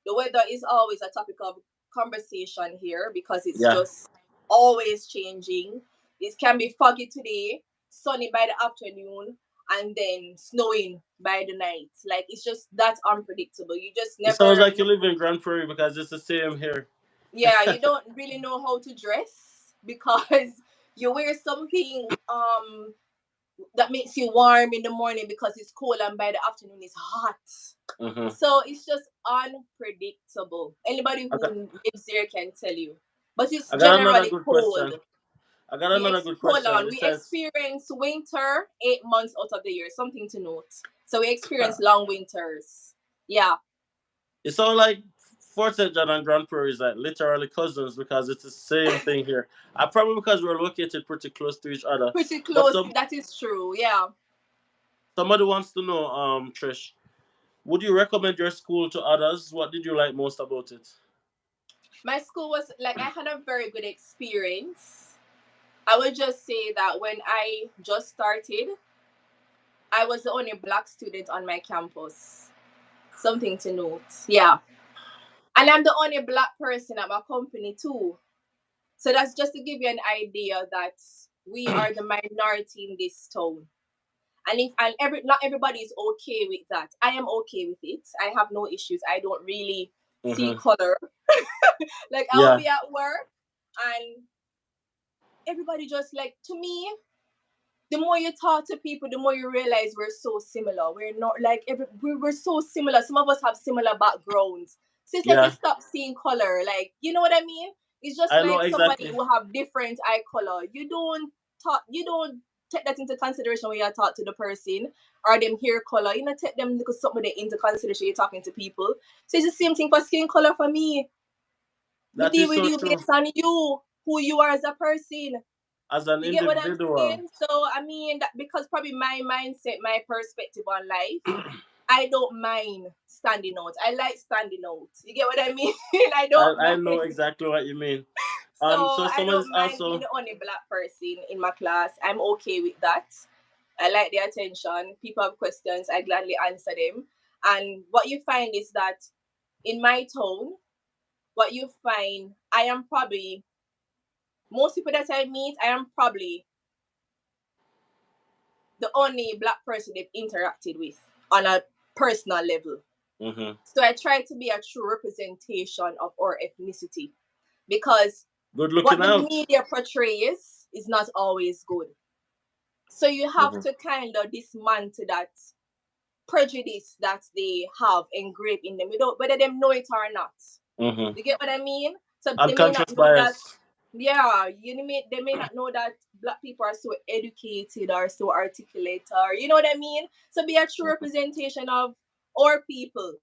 The weather is always a topic of conversation here because it's Yeah. just always changing. It can be foggy today, sunny by the afternoon, and then snowing by the night. Like it's just that unpredictable. You just It sounds never like you know. live in Grand Prairie because it's the same here. Yeah, you don't really know how to dress because you wear something that makes you warm in the morning because it's cold and by the afternoon it's hot. Mm-hmm. So it's just unpredictable. Anybody I who got, lives there can tell you. But it's I got another generally good cold. question. I got another good Hold question. on. It We says, experience winter 8 months out of the year. Something to note. So we uh, experience long winters. Yeah. it sounds like Fort St. John and Grand Prairie is like literally cousins because it's the same thing here. Probably because we're located pretty close to each other. Pretty But close. That is true. Yeah. somebody wants to know, Trish, would you recommend your school to others? What did you like most about it? My school was like, I had a very good experience. I would just say that when I just started, I was the only black student on my campus. Something to note. Yeah. And I'm the only black person at my company too. So that's just to give you an idea that we are the minority in this town. And not everybody is okay with that. I am okay with it. I have no issues. I don't really see Mm-hmm. color. Like I will Yeah, be at work and everybody just like, to me, the more you talk to people, the more you realize we're so similar. We're not like we're so similar. Some of us have similar backgrounds. So it's like you yeah. stop seeing color. Like, you know what I mean? It's just I know like somebody exactly. who have different eye color. You don't take that into consideration when you talk to the person or them hair color. You know, take them because somebody into consideration you're talking to people. So it's the same thing for skin color for me. Me That deal is with so you true. based on you, who you are as a person. As an You get what I'm individual. saying? So I mean that because probably my mindset, my perspective on life, I don't mind standing out. I like standing out. You get what I mean? I don't I know mind. exactly what you mean. So So I someone is don't mind being also the only black person in my class. I'm okay with that. I like the attention. People have questions, I gladly answer them. And what you find is that in my tone, what you find, I am probably most people that I meet, I am probably the only black person they've interacted with on a personal level. hmm So I try to be a true representation of our ethnicity because good what looking the out. media portrays is not always good. So you have hmm to kind of dismantle that prejudice that they have engraved in them, without whether them know it or not. hmm You get what I mean? So they may not Unconscious know that. bias. Yeah, they may not know that black people are so educated or so articulate, or you know what I mean. So be a true Mhm. representation of our people,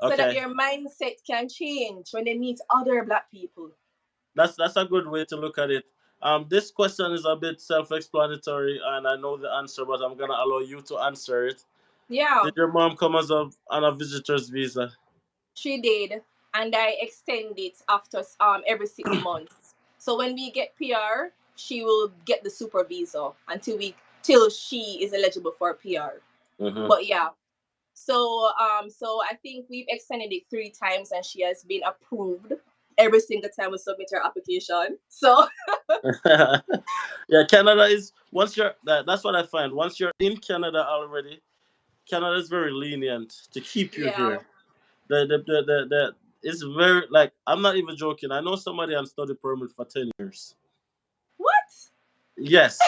so that Okay, their mindset can change when they meet other black people. that's a good way to look at it. This question is a bit self-explanatory, and I know the answer, but I'm gonna allow you to answer it. Yeah, Did your mom come as on a visitor's visa? she did, and I extend it after every 6 months. So when we get PR, she will get the super visa until we till she is eligible for PR. hmm But yeah, so I think we've extended it 3 times, and she has been approved every single time we submit her application. So Yeah, Canada is once you're that's what I find. Once you're in Canada already, Canada is very lenient to keep you yeah, here. The it's very like I'm not even joking. I know somebody on study permit for 10 years. what? Yes.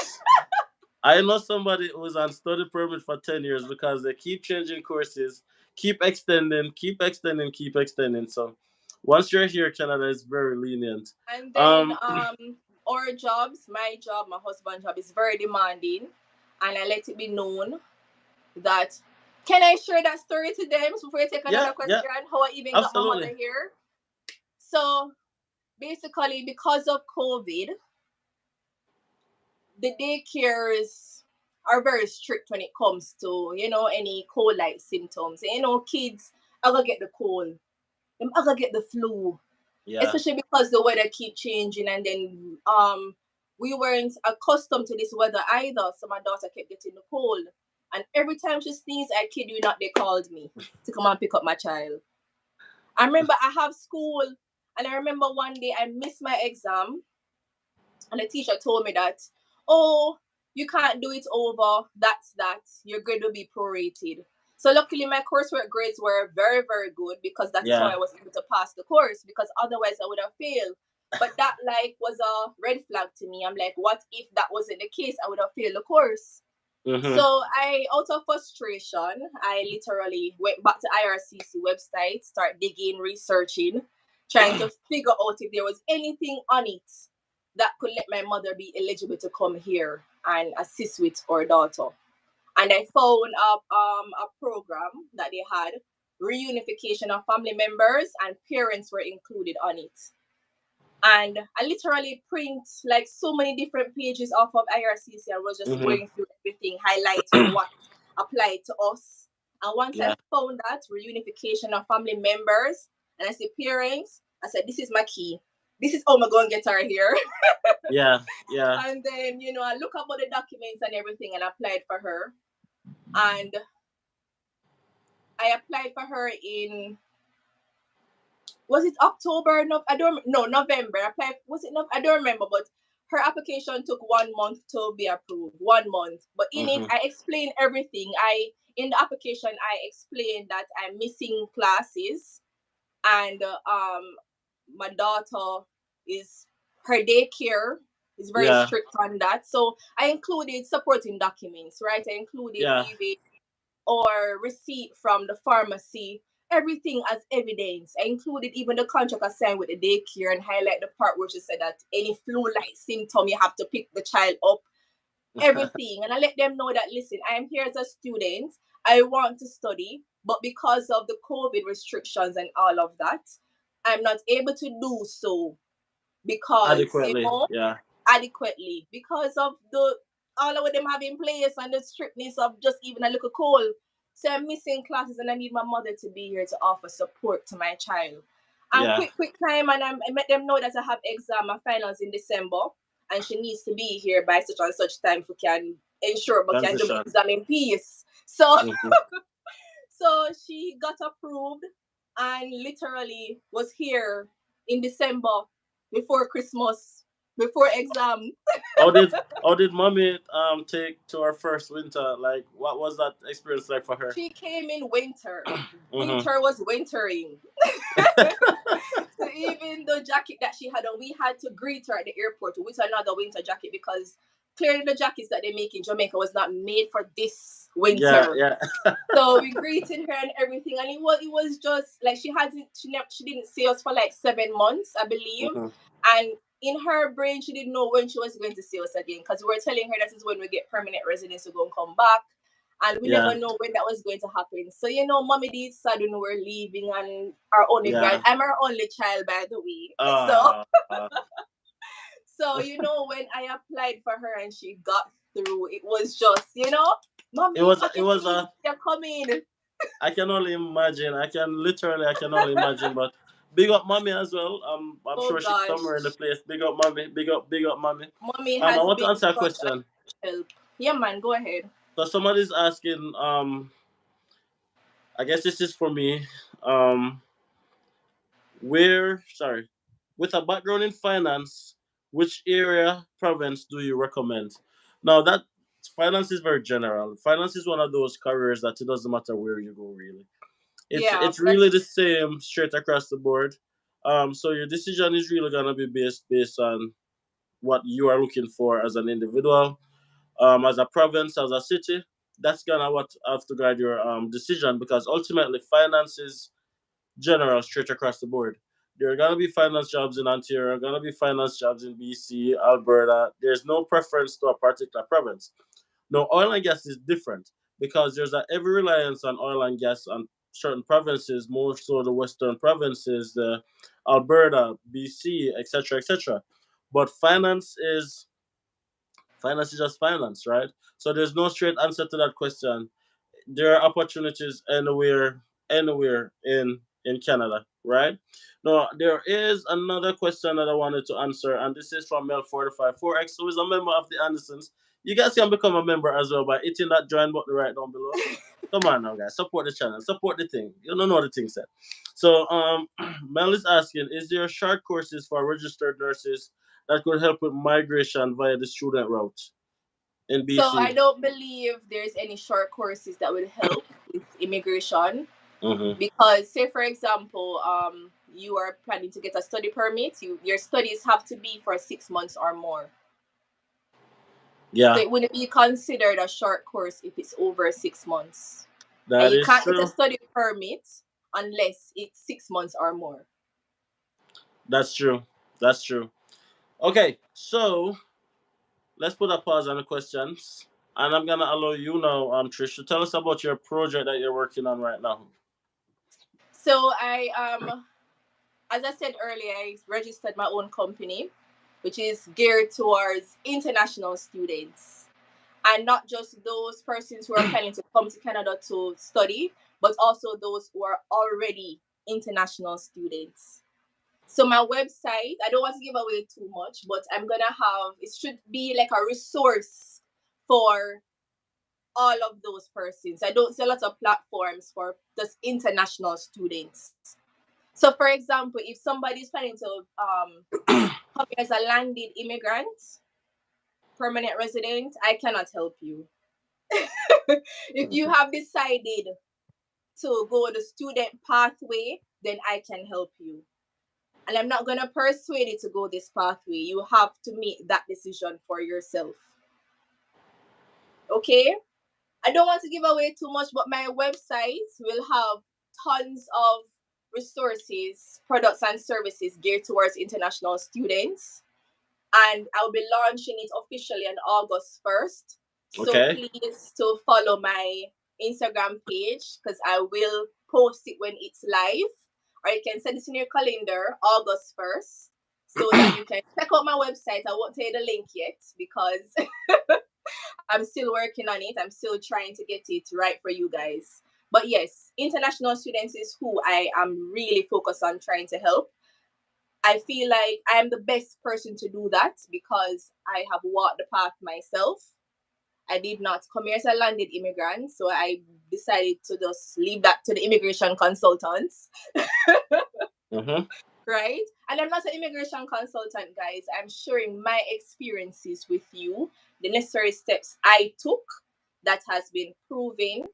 I know somebody who's on study permit for 10 years because they keep changing courses, keep extending, keep extending. So once you're here, Canada is very lenient. And then Um our jobs, my job, my husband's job is very demanding, and I let it be known that. Can I share that story to them before you take yeah, another yeah, question? How I even got my absolutely. mother here? So basically, because of COVID, the daycares are very strict when it comes to any cold-like symptoms. Kids are gonna get the cold, them are gonna get the flu, Yeah. especially because the weather keep changing, and then we weren't accustomed to this weather either. So my daughter kept getting the cold, and every time she sneezed, I kid you not, they called me to come and pick up my child. I remember I have school, and I remember one day I missed my exam, and the teacher told me that, oh, you can't do it over. That's that. Your grade will be prorated. So luckily, my coursework grades were very, very good, because that is how Yeah. I was able to pass the course. Because otherwise, I would have failed. But that like was a red flag to me. I'm like, what if that wasn't the case? I would have failed the course. Mm-hmm. So out of frustration, I literally went back to IRCC website, start digging, researching, trying to figure out if there was anything on it that could let my mother be eligible to come here and assist with our daughter. And I found a program that they had, reunification of family members, and parents were included on it. And I literally print like so many different pages off of IRCC. I was just Mm-hmm. going through everything, highlighting what applied to us. And once I Yeah. found that reunification of family members, and I say parents, I said, this is my key. This is how I'm going to get her here. Yeah, yeah. And then, I look up all the documents and everything and applied for her. And I applied for her in, was it October? No, I don't no November. I applied, was it I don't remember, but her application took 1 month to be approved. 1 month. But in it I explained everything. In the application I explained that I'm missing classes, and my daughter is, her daycare is very strict on that. So I included supporting documents, right? I included leaving or receipt from the pharmacy, everything as evidence. I included even the contract I signed with the daycare and highlight the part where she said that any flu-like symptom, you have to pick the child up, everything. And I let them know that, listen, I am here as a student. I want to study, but because of the COVID restrictions and all of that, I'm not able to do so because, Adequately, adequately, because of the all of them have in place and the strictness of just even a little cold. So I'm missing classes and I need my mother to be here to offer support to my child. And quick time, and I let them know that I have exam and finals in December, and she needs to be here by such and such time for can ensure but can do my exam in peace. So so she got approved and literally was here in December before Christmas, before exam. How did mommy take to her first winter? Like, what was that experience like for her? She came in winter. Winter was wintering. So even the jacket that she had on, we had to greet her at the airport with another winter jacket because clearly the jackets that they make in Jamaica was not made for this winter. Yeah. So we greeted her and everything, and it was just like she didn't see us for like 7 months, I believe, and in her brain she didn't know when she was going to see us again, because we were telling her that is when we get permanent residence, we're going to come back, and we never know when that was going to happen. So mommy did sad when we were leaving, and our only I'm our only child, by the way. So when I applied for her and she got through, it was just mommy, it was they're coming. I can only imagine. I can only imagine. But big up mommy as well. I'm sure she's somewhere in the place. Big up mommy. Big up mommy. Mommy has I want to been answer a such question. a help. Yeah, man, go ahead. So somebody's asking. I guess this is for me. Um, with a background in finance, which area province do you recommend? Now that finance is very general. Finance is one of those careers that it doesn't matter where you go really. It's really the same straight across the board. So your decision is really gonna be based on what you are looking for as an individual, as a province, as a city. That's gonna what have to guide your decision, because ultimately finance is general straight across the board. There are gonna be finance jobs in Ontario, gonna be finance jobs in BC, Alberta. There's no preference to a particular province. No, oil and gas is different because there's a heavy reliance on oil and gas on certain provinces, more so the western provinces, the Alberta, BC, etc., etc. But finance is just finance, right? So there's no straight answer to that question. There are opportunities anywhere in Canada, right? Now there is another question that I wanted to answer, and this is from Mel 454X, who is a member of the Andersons. You guys can become a member as well by hitting that join button right down below. Come on now, guys, support the channel, support the thing. You don't know the thing said. So Mel is asking, is there short courses for registered nurses that could help with migration via the student route in BC? So I don't believe there's any short courses that would help with immigration. Because say for example, you are planning to get a study permit, your studies have to be for 6 months or more. Yeah. So it wouldn't be considered a short course if it's over 6 months. That and you is can't true. get a study permit unless it's 6 months or more. That's true. That's true. Okay, so let's put a pause on the questions. And I'm gonna allow you now, Trish, to tell us about your project that you're working on right now. So I as I said earlier, I registered my own company, which is geared towards international students. And not just those persons who are planning to come to Canada to study, but also those who are already international students. So my website, I don't want to give away too much, but I'm gonna have it should be like a resource for all of those persons. I don't see a lot of platforms for just international students. So, for example, if somebody is planning to come here as a landed immigrant, permanent resident, I cannot help you. If you have decided to go the student pathway, then I can help you. And I'm not going to persuade you to go this pathway. You have to make that decision for yourself. Okay? I don't want to give away too much, but my website will have tons of resources, products, and services geared towards international students. And I'll be launching it officially on August 1st. So Okay. please to follow my Instagram page because I will post it when it's live. Or you can send it in your calendar August 1st so that you can check out my website. I won't tell you the link yet because I'm still working on it. I'm still trying to get it right for you guys. But yes, international students is who I am really focused on trying to help. I feel like I am the best person to do that because I have walked the path myself. I did not come here as a landed immigrant, so I decided to just leave that to the immigration consultants, Mm-hmm. right? And I'm not an immigration consultant, guys. I'm sharing my experiences with you, the necessary steps I took that has been proven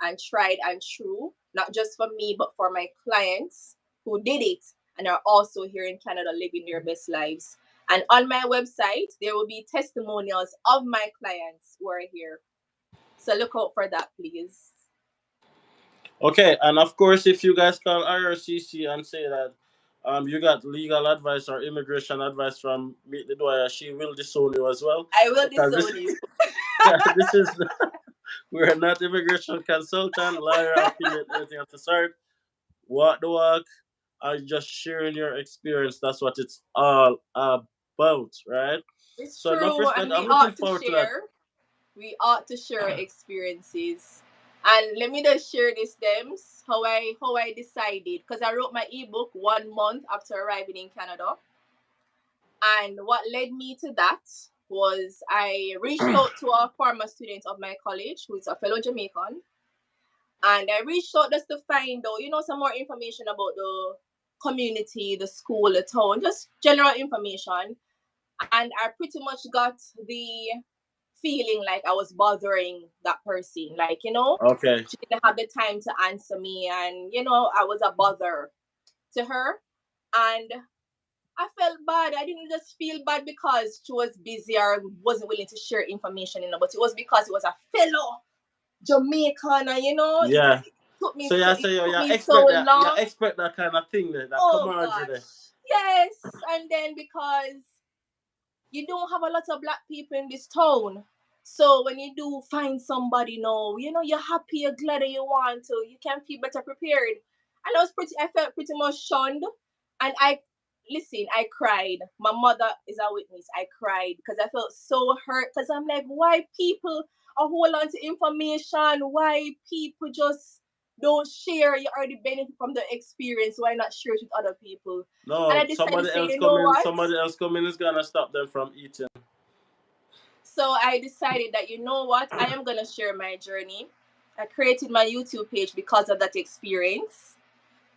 and tried and true, not just for me, but for my clients who did it and are also here in Canada living their best lives. And on my website, there will be testimonials of my clients who are here. So look out for that, please. Okay, and of course, if you guys call IRCC and say that you got legal advice or immigration advice from Meet the Dwyer, she will disown you as well. I will Because this, disown you. this is, we're not immigration consultant, lawyer, affiliate, anything of the sort. Walk the walk, are just sharing your experience. That's what it's all about, right? It's So, enough true, respect. and I'm looking forward to that. we ought to share experiences. And let me just share this Dems, how I decided because I wrote my ebook 1 month after arriving in Canada. And what led me to that was I reached out to a former student of my college who is a fellow Jamaican. And I reached out just to find out, some more information about the community, the school, the town, just general information. And I pretty much got the feeling like I was bothering that person. Like, Okay. she didn't have the time to answer me. And, I was a bother to her. And I felt bad. I didn't just feel bad because she was busy or wasn't willing to share information, but it was because it was a fellow Jamaican, and Yeah. So, yeah, it so took you me so expect that, you long. expect that kind of thing there, that Oh camaraderie there. gosh, yes, and then because you don't have a lot of black people in this town. So when you do find somebody now, you're happy, you're glad that you want to, you can feel better prepared. And I felt pretty much shunned. And I cried. My mother is a witness. I cried because I felt so hurt because I'm like, why people are hold on to information? Why people just don't share? You already benefit from the experience. Why not share it with other people? And No, I decided to somebody say, else you know coming. what? Somebody else coming is gonna stop them from eating. So I decided that, you know what, I am gonna share my journey. I created my YouTube page because of that experience.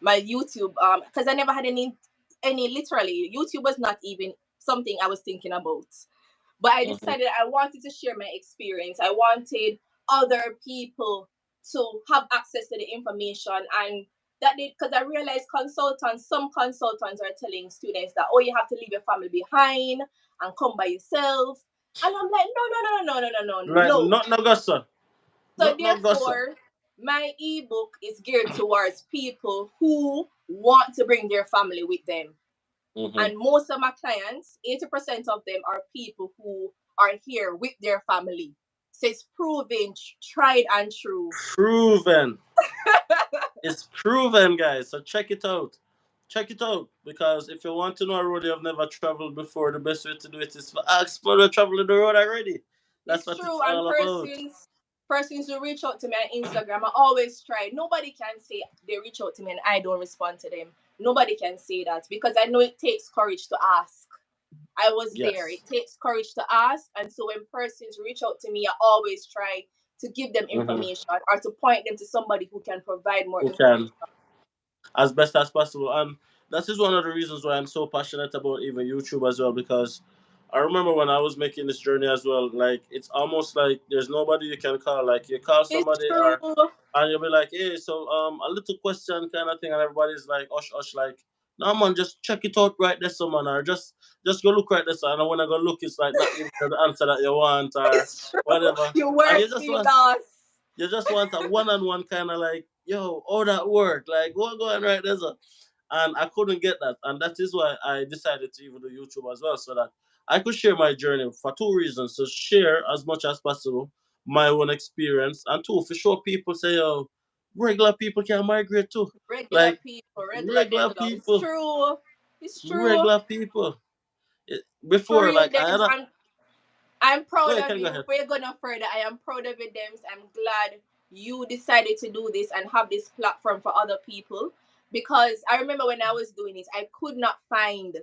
My YouTube, because I never had any literally YouTube was not even something I was thinking about. But I Mhm. decided I wanted to share my experience. I wanted other people to have access to the information and that did because I realized some consultants are telling students that you have to leave your family behind and come by yourself. And I'm like, no, no, no, no, no, no, no, no, Right? no. Not no gossa. So Not no gossa. therefore, my ebook is geared towards people who want to bring their family with them. Mm-hmm. And most of my clients, 80% of them are people who are here with their family. So it's proven, tried and true. Proven. It's proven, guys. So check it out. Check it out because if you want to know a road you have never traveled before, the best way to do it is to ask for the travel the road already. That's It's what it's true. And all about. Persons who reach out to me on Instagram, I always try. Nobody can say they reach out to me and I don't respond to them. Nobody can say that because I know it takes courage to ask. I was there. Yes. It takes courage to ask. And so when persons reach out to me, I always try to give them Mm-hmm. information or to point them to somebody who can provide more Who information. can, as best as possible. And that is one of the reasons why I'm so passionate about even YouTube as well, because I remember when I was making this journey as well, like it's almost like there's nobody you can call. Like you call It's somebody true. or and you'll be like, hey, so a little question kind of thing, and everybody's like, ush ush, like, no man, just check it out right there, someone, or just go look right there, so, and when I go look, it's like not giving you the answer that you want or It's true. whatever, Your and words be lost. you just want a one-on-one kind of like, yo, all that work, like what going right there, so. And I couldn't get that, and that is why I decided to even do YouTube as well, so that I could share my journey for two reasons: to share as much as possible my own experience, and two, for sure people say, yo, regular people can migrate too, Regular like people, regular regular Deglo. It's people, true. It's true. regular people. For Before, real, like I Dems. had a I'm go proud ahead, of can go you. ahead. We're gonna further. I am proud of you, Dems. I'm glad you decided to do this and have this platform for other people. Because I remember when I was doing it, I could not find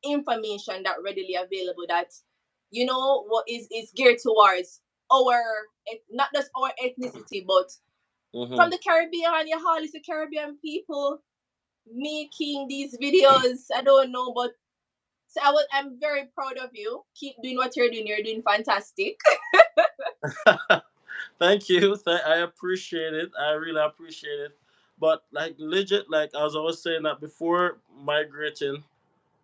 information that readily available that what is geared towards our not just our ethnicity, but from Mm-hmm. the Caribbean. You all is the Caribbean people making these videos. I don't know, but so I'm very proud of you. Keep doing what you're doing. You're doing fantastic. Thank you. I appreciate it. I really appreciate it. But like legit, like as I was saying that before migrating,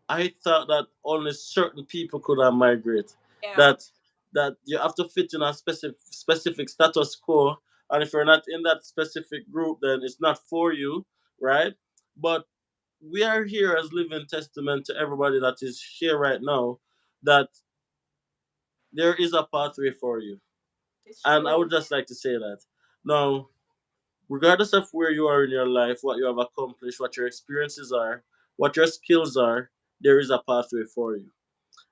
I thought that only certain people could have migrate. Yeah, That that you have to fit in a specific status quo, and if you're not in that specific group, then it's not for you, right? But we are here as living testament to everybody that is here right now that there is a pathway for you, it's and I true. would just like to say that now, regardless of where you are in your life, what you have accomplished, what your experiences are, what your skills are, there is a pathway for you.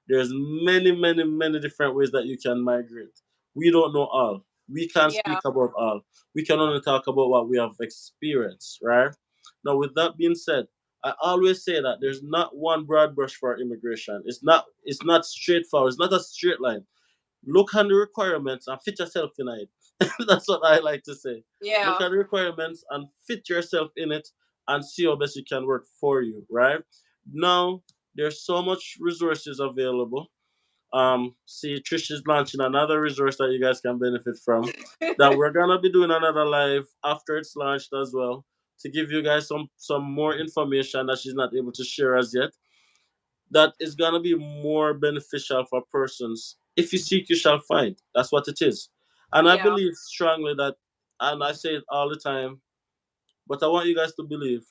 There's many, many, many different ways that you can migrate. We don't know all. We can't Yeah, speak about all. We can only talk about what we have experienced, right? Now, with that being said, I always say that there's not one broad brush for immigration. It's not straightforward. It's not a straight line. Look on the requirements and fit yourself in it. That's what I like to say. Look yeah, at the requirements and fit yourself in it and see how best it can work for you, right? Now, there's so much resources available. See, Trish is launching another resource that you guys can benefit from. That we're gonna be doing another live after it's launched as well to give you guys some more information that she's not able to share as yet. That is gonna be more beneficial for persons. If you seek, you shall find. That's what it is, and I yeah, believe strongly that, and I say it all the time. But I want you guys to believe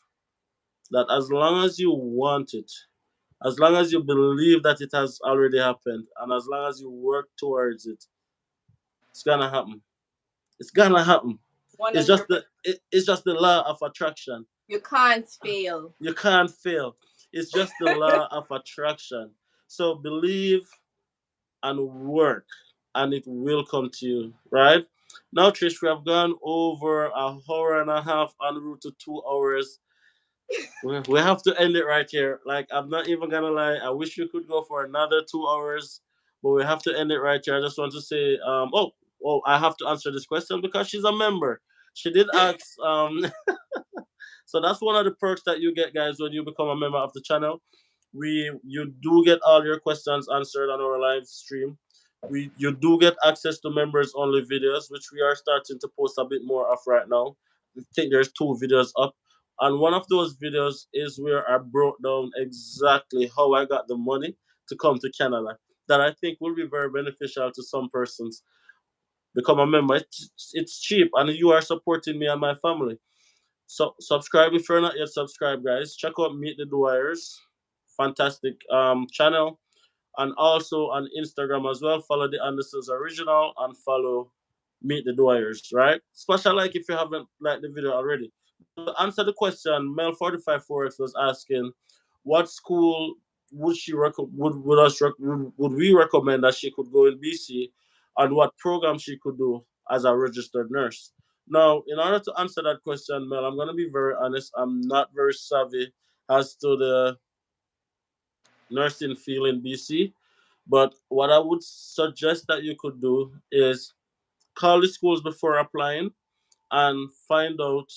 that as long as you want it, as long as you believe that it has already happened, and as long as you work towards it, it's gonna happen. It's gonna happen. one It's just hundred the percent. it's just the law of attraction. You can't fail. You can't fail. It's just the law of attraction. So believe and work, and it will come to you. Right now, Trish, we have gone over a hour and a half en route to 2 hours. We have to end it right here. Like, I'm not even gonna lie. I wish we could go for another 2 hours, but we have to end it right here. I just want to say, I have to answer this question because she's a member. She did ask. So that's one of the perks that you get, guys, when you become a member of the channel. You do get all your questions answered on our live stream. You do get access to members only videos, which we are starting to post a bit more of right now. I think there's two videos up, and one of those videos is where I broke down exactly how I got the money to come to Canada. That I think will be very beneficial to some persons. Become a member. It's cheap, and you are supporting me and my family. So subscribe if you're not yet subscribed, guys. Check out Meet the Dwyers, fantastic channel, and also on Instagram as well. Follow the Andersons Original and follow Meet the Dwyers, right? Special like if you haven't liked the video already. Now to answer the question, Mel45 4X was asking, what school would she would we recommend that she could go in BC, and what program she could do? as a registered nurse. Now, in order to answer that question, Mel, I'm going to be very honest. I'm not very savvy as to the nursing field in BC. But what I would suggest that you could do is call the schools before applying and find out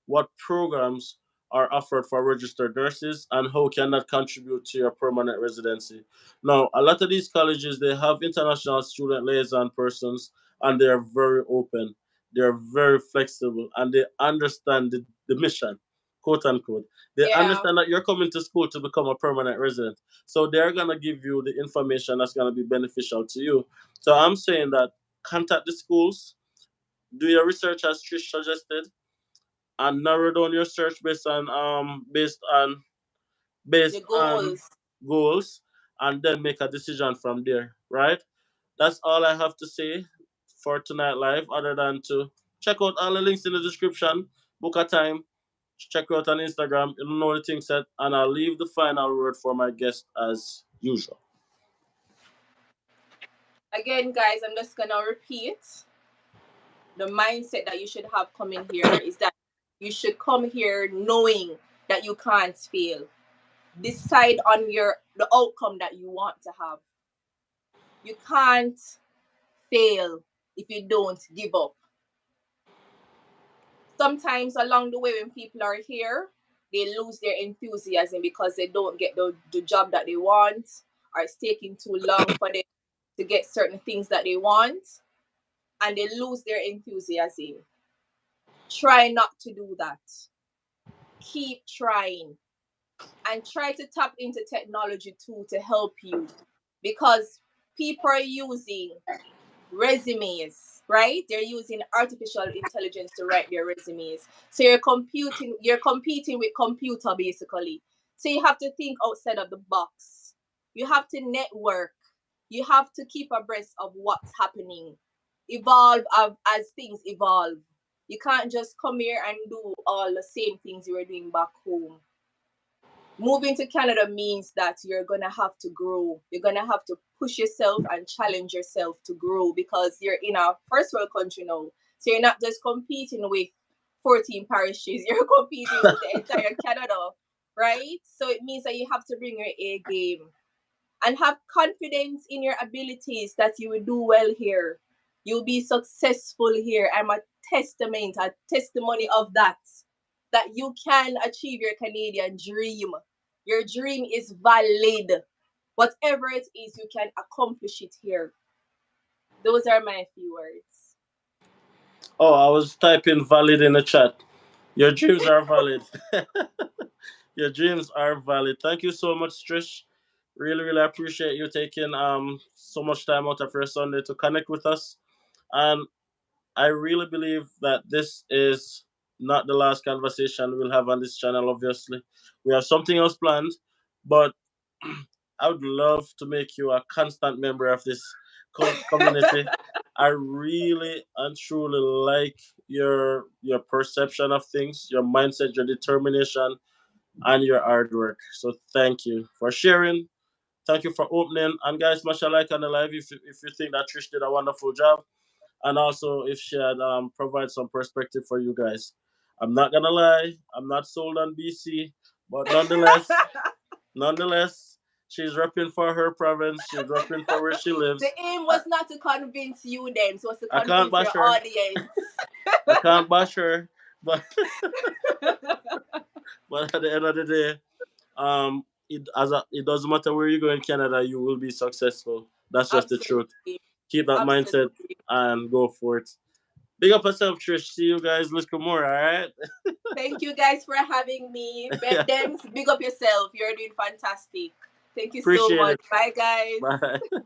what programs are offered for registered nurses and how can that contribute to your permanent residency. Now, a lot of these colleges they have international student liaison persons and they are very open. They're very flexible and they understand the mission, quote unquote. They Yeah. understand that you're coming to school to become a permanent resident. So they're gonna give you the information that's gonna be beneficial to you. So I'm saying that contact the schools, do your research as Trish suggested, and narrow down your search based The on goals. goals, and then make a decision from there. Right? That's all I have to say for tonight live. Other than to check out all the links in the description, book a time, check out on Instagram. You'll know the thing set, and I'll leave the final word for my guest as usual. Again, guys, I'm just gonna repeat the mindset that you should have coming here is that you should come here knowing that you can't fail. Decide on the outcome that you want to have. You can't fail if you don't give up. Sometimes along the way when people are here, they lose their enthusiasm because they don't get the job that they want, or it's taking too long for them to get certain things that they want, and they lose their enthusiasm. Try not to do that. Keep trying and try to tap into technology too to help you, because people are using resumes, right? They're using artificial intelligence to write their resumes. So you're competing with computer basically. So you have to think outside of the box. You have to network. You have to keep abreast of what's happening. Evolve as things evolve. You can't just come here and do all the same things you were doing back home. Moving to Canada means that you're gonna have to grow. You're gonna have to push yourself and challenge yourself to grow because you're in a first world country now. So you're not just competing with 14 parishes, you're competing with the entire Canada, right? So it means that you have to bring your A game and have confidence in your abilities that you will do well here. You'll be successful here. I'm a testimony of that you can achieve your Canadian dream. Your dream is valid. Whatever it is, you can accomplish it here. Those are my few words. Oh, I was typing valid in the chat. Your dreams are valid. Your dreams are valid. Thank you so much, Trish. Really, really appreciate you taking so much time out of your Sunday to connect with us. And I really believe that this is not the last conversation we'll have on this channel, obviously. We have something else planned, but I would love to make you a constant member of this community. I really and truly like your perception of things, your mindset, your determination, and your hard work. So thank you for sharing. Thank you for opening. And guys, smash a like on the live if you think that Trish did a wonderful job. And also if she had provide some perspective for you guys. I'm not gonna lie, I'm not sold on BC, but nonetheless, she's repping for her province, she's repping for where she The lives. aim was not to convince you them, it was to I can't convince your bash her. audience. I can't bash her, but but at the end of the day, it doesn't matter where you go in Canada, you will be successful. That's just the truth. Absolutely. Keep that mindset Absolutely. and go for it. Big up yourself, Trish. See you guys later more, alright? Thank you guys for having me. Yeah. Dems, big up yourself. You're doing fantastic. Thank you so Appreciate much. it. Bye, guys. Bye.